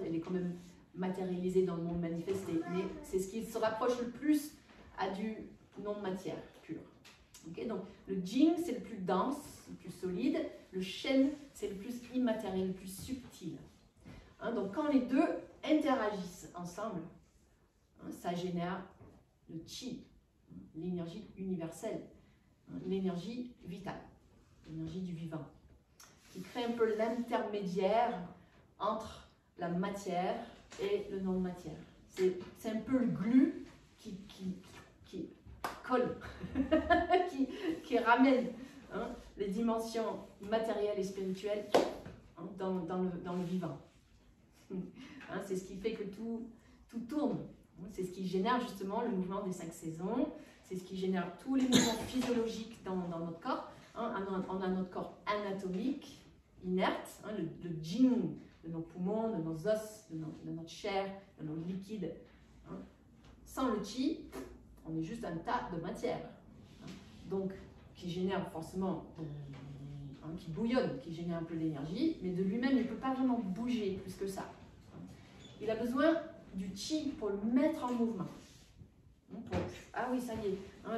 elle est quand même matérialisée dans le monde manifesté, mais c'est ce qui se rapproche le plus à du non-matière pure. Okay, donc le jing, c'est le plus dense, le plus solide. Le shen, c'est le plus immatériel, le plus subtil. Hein, donc quand les deux interagissent ensemble, hein, ça génère le chi, l'énergie universelle, hein, l'énergie vitale, l'énergie du vivant, qui crée un peu l'intermédiaire entre la matière et le non-matière. C'est un peu le glue qui colle, qui ramène, hein, les dimensions matérielles et spirituelles, hein, dans le vivant. Hein, c'est ce qui fait que tout tourne. C'est ce qui génère justement le mouvement des 5 saisons. C'est ce qui génère tous les mouvements physiologiques dans notre corps. Hein, on a notre corps anatomique, inerte, hein, le jing de nos poumons, de nos os, de notre chair, de nos liquides. Hein. Sans le chi, on est juste un tas de matière. Hein. Donc, qui génère forcément, hein, qui bouillonne, qui génère un peu d'énergie, mais de lui-même, il ne peut pas vraiment bouger plus que ça. Hein. Il a besoin du chi pour le mettre en mouvement. Ah oui, ça y est, hein,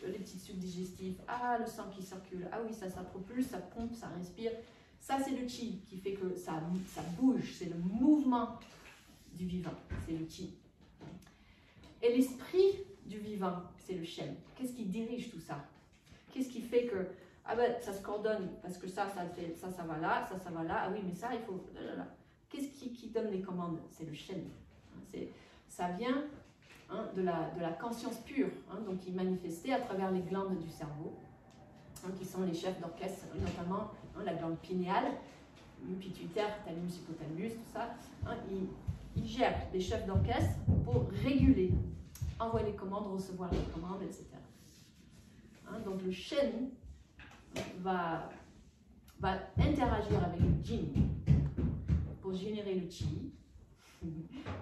les petits sucs digestifs, ah, le sang qui circule, ah oui, ça propulse, ça pompe, ça respire. Ça, c'est le chi qui fait que ça bouge, c'est le mouvement du vivant, c'est le chi. Et l'esprit du vivant, c'est le shen. Qu'est-ce qui dirige tout ça? Qu'est-ce qui fait que, ah ben, ça se coordonne, parce que ça va là, ça va là, ah oui, mais ça, il faut... Qu'est-ce qui donne les commandes? C'est le shen. Ça vient, hein, de la conscience pure, hein, donc qui est manifestée à travers les glandes du cerveau, hein, qui sont les chefs d'orchestre, notamment, hein, la glande pinéale, pituitaire, thalamus, hypothalamus, tout ça. Hein, ils gèrent les chefs d'orchestre pour réguler, envoyer les commandes, recevoir les commandes, etc. Hein, donc le shen va interagir avec le jing pour générer le chi.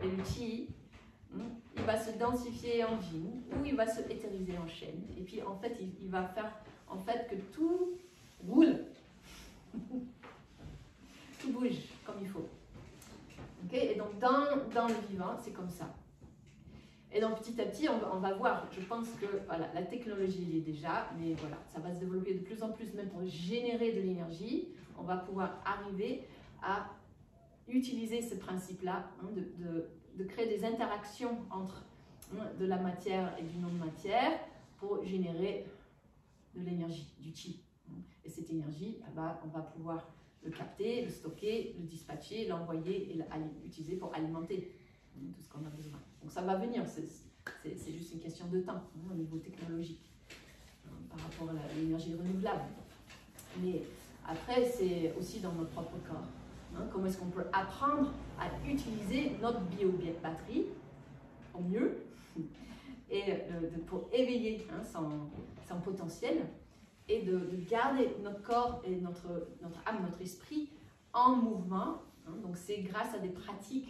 Et le chi, il va se densifier en jing ou il va se éthériser en shen. Et puis en fait, il va faire en fait que tout roule, tout bouge comme il faut. Okay? Et donc dans le vivant, c'est comme ça. Et donc petit à petit, on va voir, je pense que voilà, la technologie il est déjà, mais voilà, ça va se développer de plus en plus, même pour générer de l'énergie. On va pouvoir arriver à utiliser ce principe-là, hein, de créer des interactions entre, hein, de la matière et du non-matière pour générer de l'énergie, du chi. Et cette énergie, on va pouvoir le capter, le stocker, le dispatcher, l'envoyer et l'utiliser pour alimenter tout ce qu'on a besoin. Donc ça va venir, c'est juste une question de temps, hein, au niveau technologique, hein, par rapport à l'énergie renouvelable. Mais après, c'est aussi dans notre propre corps. Hein, comment est-ce qu'on peut apprendre à utiliser notre biobatterie au mieux et pour éveiller, hein, son potentiel et de garder notre corps et notre âme, notre esprit en mouvement. Hein, donc c'est grâce à des pratiques.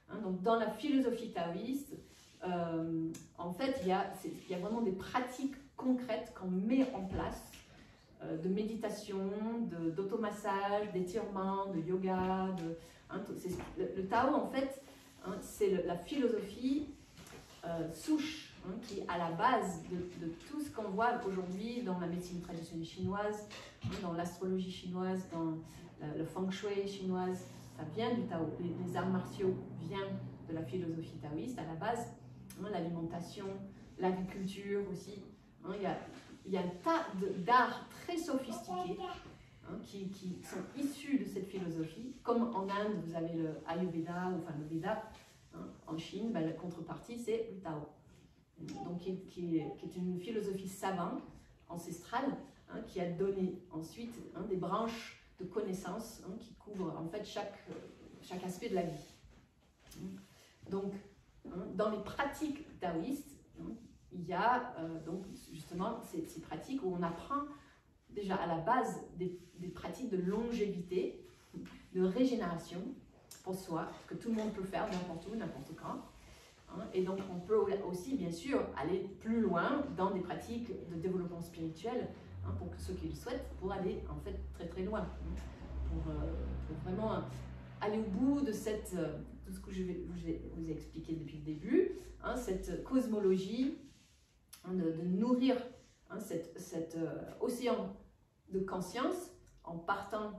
Hein, donc dans la philosophie taoïste, en fait, il y a vraiment des pratiques concrètes qu'on met en place, de méditation, d'automassage, d'étirement, de yoga. Hein, le Tao, en fait, hein, c'est la philosophie souche, hein, qui est à la base de tout ce qu'on voit aujourd'hui dans la médecine traditionnelle chinoise, hein, dans l'astrologie chinoise, dans le feng shui chinoise. Ça vient du Tao. Les arts martiaux viennent de la philosophie taoïste à la base. Hein, l'alimentation, l'agriculture aussi. Hein, il y a un tas d'arts très sophistiqués, hein, qui sont issus de cette philosophie. Comme en Inde, vous avez le Ayurveda, enfin le Veda. Hein, en Chine, la contrepartie, c'est le Tao. Donc, qui est une philosophie savante, ancestrale, hein, qui a donné ensuite, hein, des branches de connaissances, hein, qui couvrent en fait chaque aspect de la vie. Donc, hein, dans les pratiques taoïstes, hein, il y a donc justement ces pratiques où on apprend déjà à la base des pratiques de longévité, de régénération pour soi, que tout le monde peut faire n'importe où, n'importe quand. Hein, et donc on peut aussi bien sûr aller plus loin dans des pratiques de développement spirituel, hein, pour ceux qui le souhaitent, pour aller en fait très très loin, hein, pour vraiment aller au bout de tout ce que je vous ai expliqué depuis le début, hein, cette cosmologie de nourrir cet océan de conscience en partant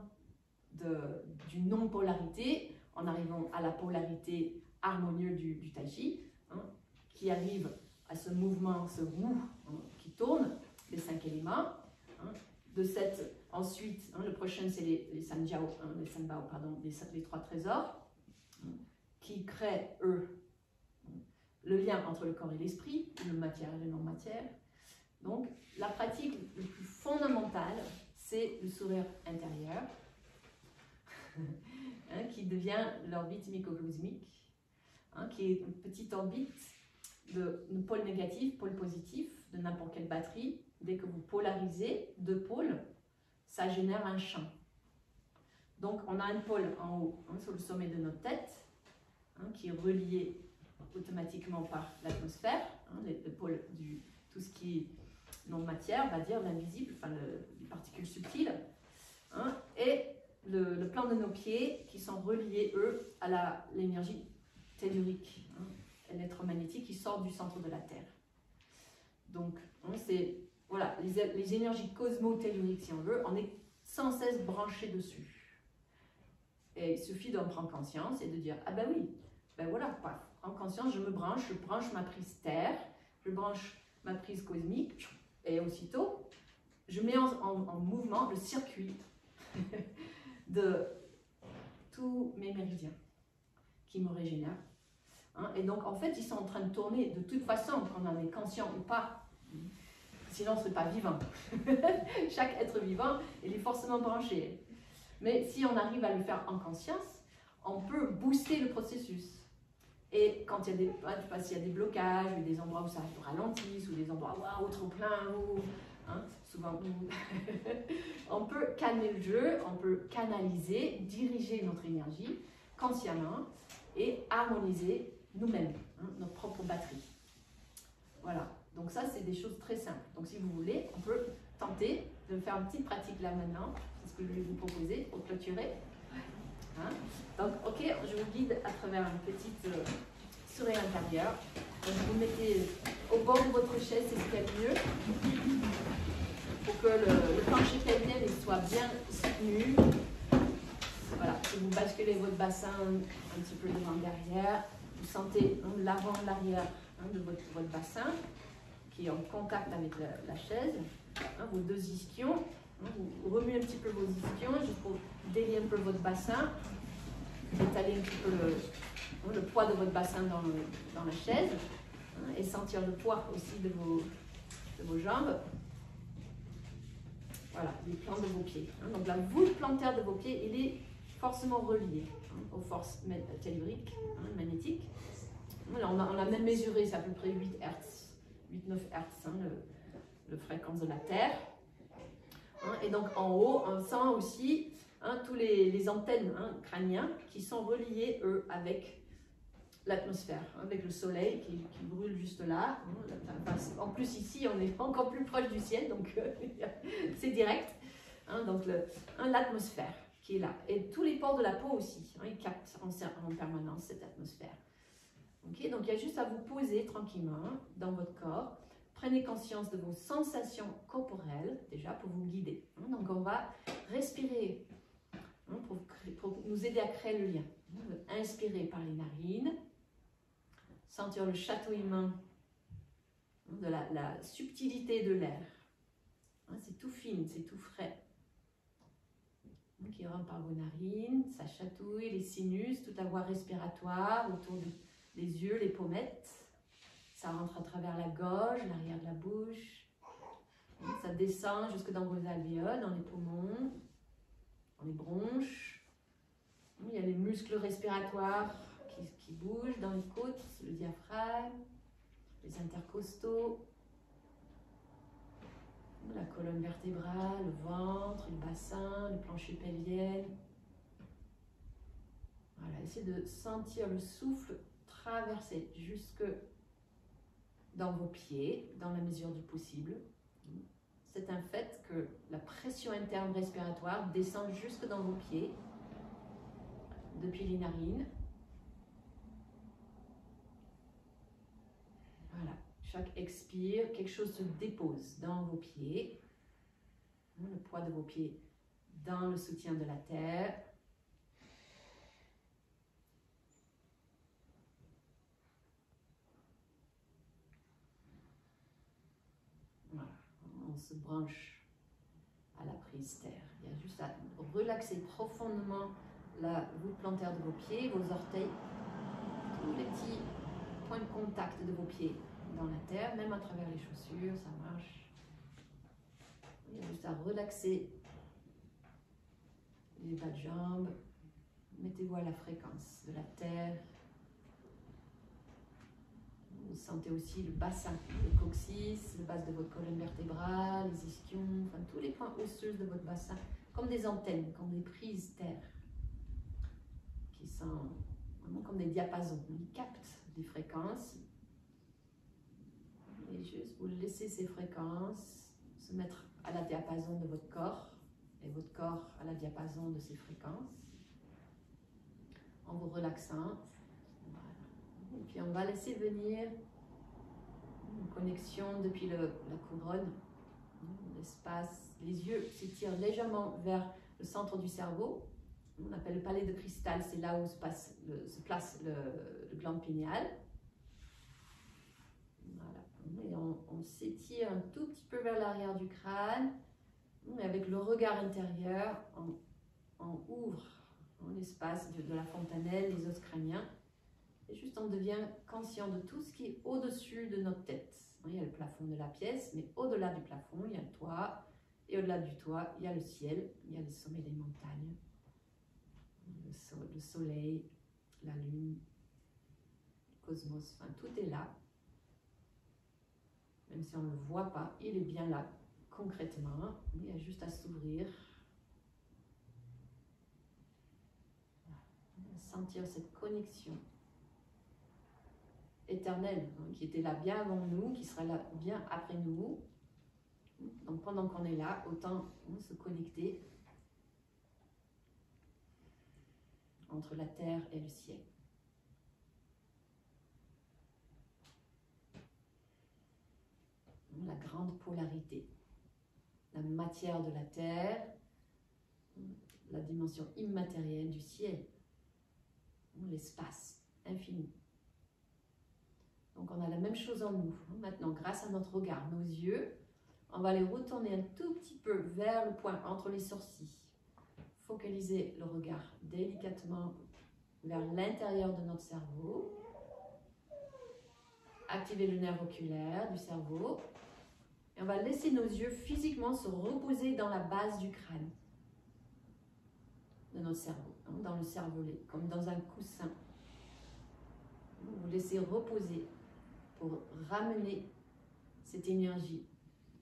d'une non-polarité, en arrivant à la polarité harmonieuse du Tai Chi, qui arrive à ce mouvement, ce Wu qui tourne, les 5 éléments. Ensuite, le prochain c'est les Sanjiao, les Sanbao, pardon, les 3 trésors, qui créent, eux, le lien entre le corps et l'esprit, le matière et le non-matière. Donc, la pratique la plus fondamentale, c'est le sourire intérieur, qui devient l'orbite microcosmique, qui est une petite orbite de pôle négatif, pôle positif, de n'importe quelle batterie. Dès que vous polarisez 2 pôles, ça génère un champ. Donc, on a un pôle en haut, sur le sommet de notre tête, qui est relié automatiquement par l'atmosphère, le pôle du tout ce qui est non-matière, on va dire, l'invisible, enfin les particules subtiles, et le plan de nos pieds qui sont reliés, eux, à l'énergie tellurique, électromagnétique qui sort du centre de la Terre. Donc, c'est voilà, les énergies cosmo-telluriques, si on veut, on est sans cesse branché dessus. Et il suffit d'en prendre conscience et de dire, ah ben oui, ben voilà, en conscience, je branche ma prise Terre, je branche ma prise cosmique, et aussitôt, je mets en mouvement le circuit de tous mes méridiens qui me régénèrent. Et donc, en fait, ils sont en train de tourner de toute façon, qu'on en est conscient ou pas. Sinon, on ne serait pas vivant. Chaque être vivant, il est forcément branché. Mais si on arrive à le faire en conscience, on peut booster le processus. Et quand il y a des, je sais pas, s'il y a des blocages, ou des endroits où ça ralentisse, ou des endroits où trop plein, souvent on peut calmer le jeu, on peut canaliser, diriger notre énergie consciemment et harmoniser nous-mêmes, notre propre batterie. Voilà, donc ça c'est des choses très simples. Donc si vous voulez, on peut tenter de faire une petite pratique là maintenant, c'est ce que je vais vous proposer pour clôturer. Donc ok, je vous guide à travers une petite sourire intérieur. Donc vous mettez au bord de votre chaise, c'est ce qu'il y a de mieux, pour que le plancher pelvien soit bien soutenu. Voilà, si vous basculez votre bassin un petit peu devant derrière, vous sentez l'avant, l'arrière de votre bassin qui est en contact avec la chaise, vos 2 ischions. Vous remuez un petit peu vos ischions juste pour délier un peu votre bassin, étaler un petit peu le poids de votre bassin dans la chaise, et sentir le poids aussi de vos jambes. Voilà, les plans de vos pieds. Donc la voûte plantaire de vos pieds, il est forcément relié aux forces telluriques, magnétiques. Voilà, on a même mesuré, c'est à peu près 8 Hz, 8-9 Hz, la fréquence de la Terre. Et donc en haut, on sent aussi tous les antennes crâniennes qui sont reliées, eux, avec l'atmosphère, avec le soleil qui brûle juste là. En plus ici, on est encore plus proche du ciel, donc c'est direct. Donc l'atmosphère qui est là. Et tous les pores de la peau aussi, ils captent en permanence cette atmosphère. Okay, donc il y a juste à vous poser tranquillement dans votre corps. Prenez conscience de vos sensations corporelles, déjà, pour vous guider. Donc on va respirer pour nous aider à créer le lien. Inspirer par les narines, sentir le chatouillement de la subtilité de l'air. C'est tout fin, c'est tout frais. Qui rentre par vos narines, ça chatouille les sinus, toute la voie respiratoire autour des yeux, les pommettes. Ça rentre à travers la gorge, l'arrière de la bouche. Ça descend jusque dans vos alvéoles, dans les poumons, dans les bronches. Il y a les muscles respiratoires qui bougent dans les côtes, le diaphragme, les intercostaux, la colonne vertébrale, le ventre, le bassin, le plancher pelvien. Voilà, essayez de sentir le souffle traverser jusque dans vos pieds, dans la mesure du possible. C'est un fait que la pression interne respiratoire descend jusque dans vos pieds, depuis les narines. Voilà, Chaque expire, quelque chose se dépose dans vos pieds. Le poids de vos pieds dans le soutien de la terre. Voilà, on se branche à la prise terre. Il y a juste à relaxer profondément la voûte plantaire de vos pieds, vos orteils, tous les petits points de contact de vos pieds dans la terre, même à travers les chaussures, ça marche. Il y a juste à relaxer les bas de jambes. Mettez-vous à la fréquence de la terre. Vous sentez aussi le bassin, le coccyx, le bas de votre colonne vertébrale, les ischions, enfin tous les points osseux de votre bassin, comme des antennes, comme des prises terre, qui sont vraiment comme des diapasons. Ils captent des fréquences. Et juste vous laissez ces fréquences se mettre à la diapason de votre corps et votre corps à la diapason de ces fréquences en vous relaxant. Voilà. Et puis on va laisser venir une connexion depuis la couronne, l'espace. Les yeux s'étirent légèrement vers le centre du cerveau. On appelle le palais de cristal, c'est là où se place le glande pinéale. Voilà. Et on s'étire un tout petit peu vers l'arrière du crâne. Et avec le regard intérieur, on ouvre l'espace de la fontanelle, les os crâniens. Et juste on devient conscient de tout ce qui est au-dessus de notre tête. Il y a le plafond de la pièce, mais au-delà du plafond, il y a le toit. Et au-delà du toit, il y a le ciel, il y a le sommet des montagnes, le soleil, la lune, le cosmos, enfin tout est là. Même si on ne le voit pas, il est bien là, concrètement. Il y a juste à s'ouvrir. Sentir cette connexion éternelle, qui était là bien avant nous, qui sera là bien après nous. Donc pendant qu'on est là, autant se connecter entre la terre et le ciel. La grande polarité, la matière de la terre, la dimension immatérielle du ciel, l'espace infini. Donc on a la même chose en nous. Maintenant, grâce à notre regard, nos yeux, on va les retourner un tout petit peu vers le point entre les sourcils. Focaliser le regard délicatement vers l'intérieur de notre cerveau. Activer le nerf oculaire du cerveau. Et on va laisser nos yeux physiquement se reposer dans la base du crâne de notre cerveau, dans le cervelet, comme dans un coussin. Vous laissez reposer pour ramener cette énergie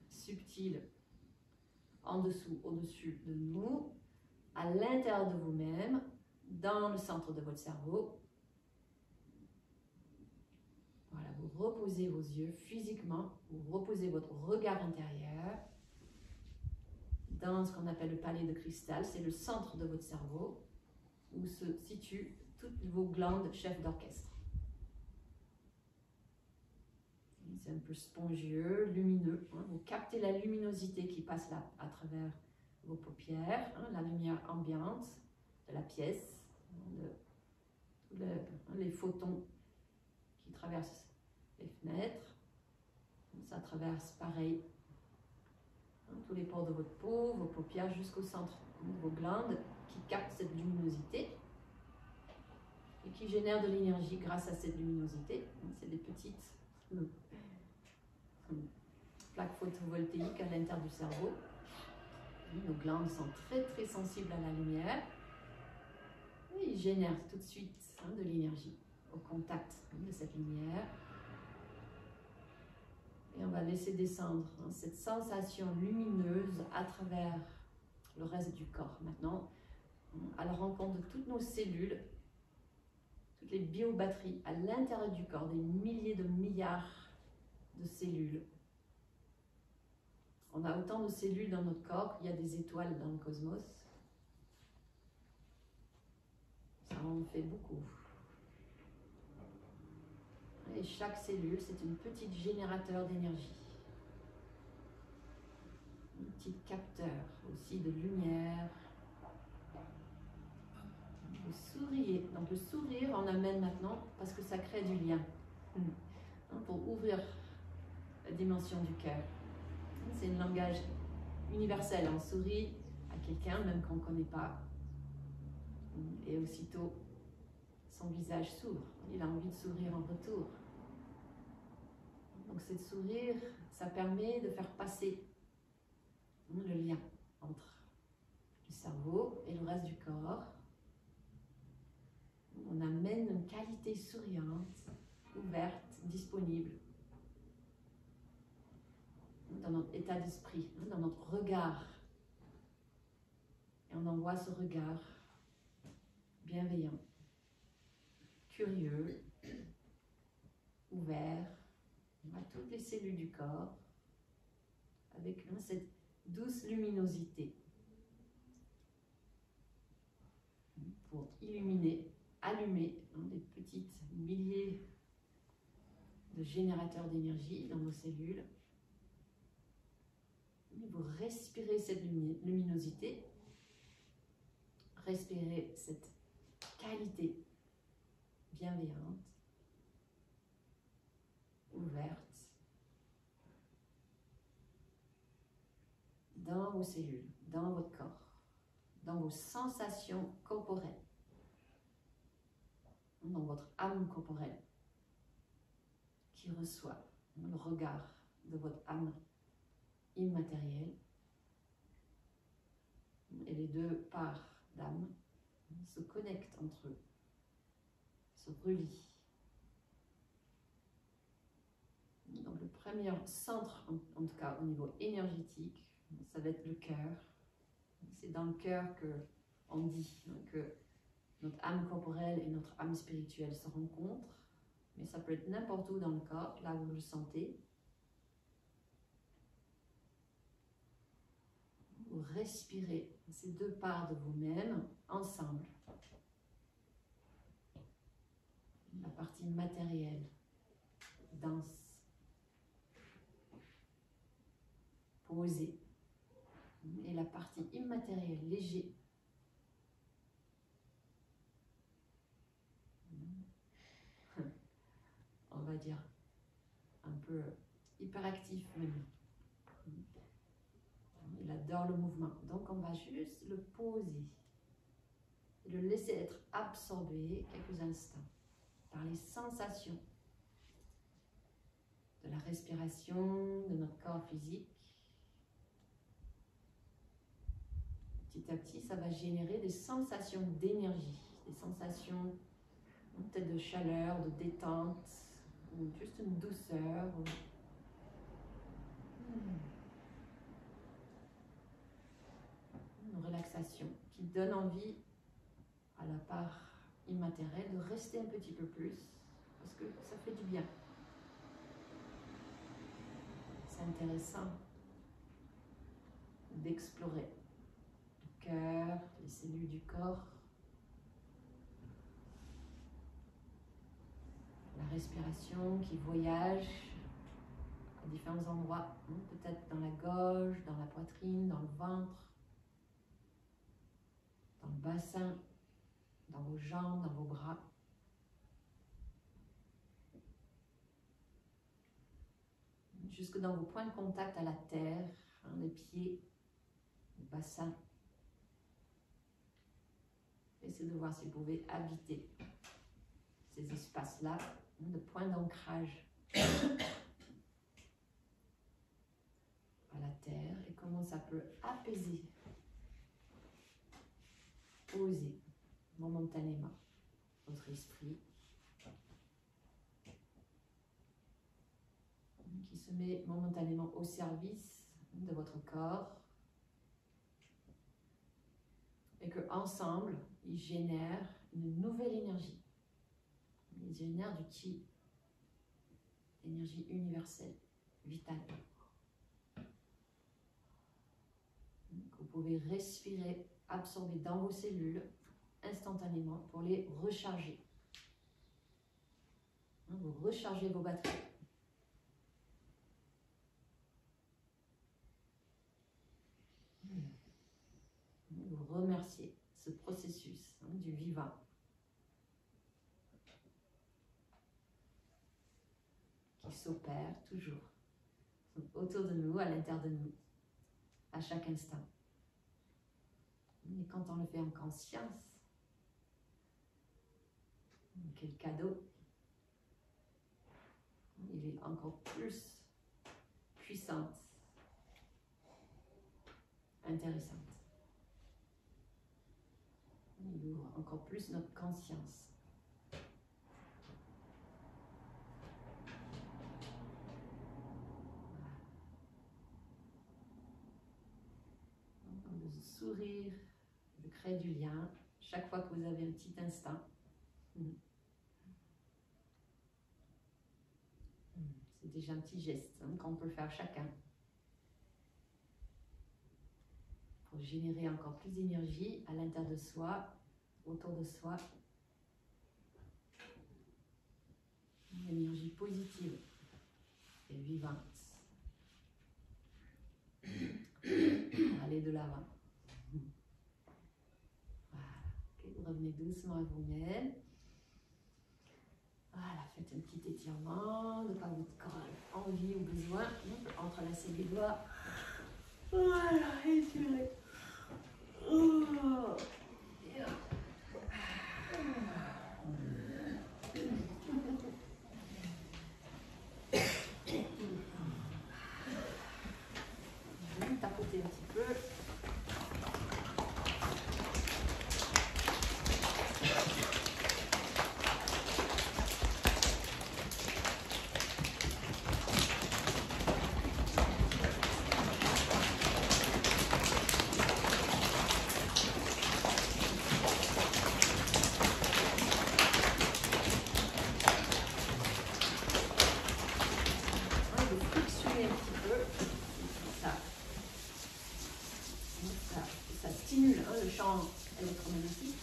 subtile en dessous, au-dessus de nous, à l'intérieur de vous-même, dans le centre de votre cerveau. Voilà, vous reposez vos yeux physiquement, vous reposez votre regard intérieur dans ce qu'on appelle le palais de cristal. C'est le centre de votre cerveau où se situent toutes vos glandes chefs d'orchestre. C'est un peu spongieux, lumineux. Vous captez la luminosité qui passe là à travers vos paupières, la lumière ambiante de la pièce, les photons qui traversent les fenêtres. Ça traverse pareil tous les pores de votre peau, vos paupières jusqu'au centre de vos glandes qui captent cette luminosité et qui génèrent de l'énergie grâce à cette luminosité. C'est des petites plaques photovoltaïques à l'intérieur du cerveau. Nos glandes sont très très sensibles à la lumière et ils génèrent tout de suite de l'énergie au contact de cette lumière. Et on va laisser descendre cette sensation lumineuse à travers le reste du corps. Maintenant, à la rencontre de toutes nos cellules, toutes les biobatteries à l'intérieur du corps, des milliers de milliards de cellules. On a autant de cellules dans notre corps qu'il y a des étoiles dans le cosmos. Ça en fait beaucoup. Et chaque cellule, c'est une petite générateur d'énergie. Un petit capteur aussi de lumière. Vous souriez. Donc le sourire, on amène maintenant parce que ça crée du lien. Pour ouvrir la dimension du cœur. C'est un langage universel. On sourit à quelqu'un, même qu'on ne connaît pas. Et aussitôt, son visage s'ouvre. Il a envie de sourire en retour. Donc, ce sourire, ça permet de faire passer le lien entre le cerveau et le reste du corps. On amène une qualité souriante, ouverte, disponible dans notre état d'esprit, dans notre regard. Et on envoie ce regard bienveillant, curieux, ouvert à toutes les cellules du corps, avec cette douce luminosité pour illuminer, allumer des petites milliers de générateurs d'énergie dans vos cellules. Et vous respirez cette luminosité, respirez cette qualité bienveillante, ouverte, dans vos cellules, dans votre corps, dans vos sensations corporelles, dans votre âme corporelle qui reçoit le regard de votre âme immatérielle. Et les deux parts d'âme se connectent entre eux, se relient. Donc le premier centre, en tout cas au niveau énergétique, ça va être le cœur. C'est dans le cœur qu'on dit que notre âme corporelle et notre âme spirituelle se rencontrent, mais ça peut être n'importe où dans le corps, là où vous le sentez. Vous respirez ces deux parts de vous-même ensemble. La partie matérielle, dense, posée, et la partie immatérielle, léger. On va dire un peu hyperactif même. Il adore le mouvement. Donc on va juste le poser et le laisser être absorbé quelques instants par les sensations de la respiration, de notre corps physique. Petit à petit, ça va générer des sensations d'énergie, des sensations peut-être de chaleur, de détente, ou juste une douceur. Une relaxation qui donne envie à la part immatérielle de rester un petit peu plus, parce que ça fait du bien. C'est intéressant d'explorer le cœur, les cellules du corps, la respiration qui voyage à différents endroits, peut-être dans la gorge, dans la poitrine, dans le ventre, dans le bassin, dans vos jambes, dans vos bras. Jusque dans vos points de contact à la terre, les pieds, le bassin. Essayez de voir si vous pouvez habiter ces espaces-là, de points d'ancrage à la terre, et comment ça peut apaiser, poser momentanément votre esprit, qui se met momentanément au service de votre corps, et que ensemble, ils génèrent une nouvelle énergie. Ils génèrent du chi, énergie universelle, vitale. Donc, vous pouvez respirer, absorber dans vos cellules instantanément pour les recharger. Vous rechargez vos batteries. Vous remerciez ce processus du vivant. Qui s'opère toujours autour de nous, à l'intérieur de nous, à chaque instant. Mais quand on le fait en conscience, quel cadeau! Il est encore plus puissante, intéressante. Il ouvre encore plus notre conscience. Le sourire, de créer du lien, chaque fois que vous avez un petit instant. C'est déjà un petit geste qu'on peut faire chacun pour générer encore plus d'énergie à l'intérieur de soi, autour de soi. Une énergie positive et vivante. Pour aller de l'avant. Voilà. Okay, vous revenez doucement à vous-même. Voilà, faites un petit étirement, de par votre corps envie ou besoin. Entrelacez les doigts. Voilà, étirez. Oh. Tapotez un petit peu. Le champ électromagnétique.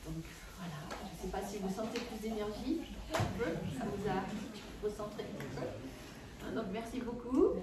Donc voilà, je ne sais pas si vous sentez plus d'énergie, ça vous a recentré un peu. Donc merci beaucoup.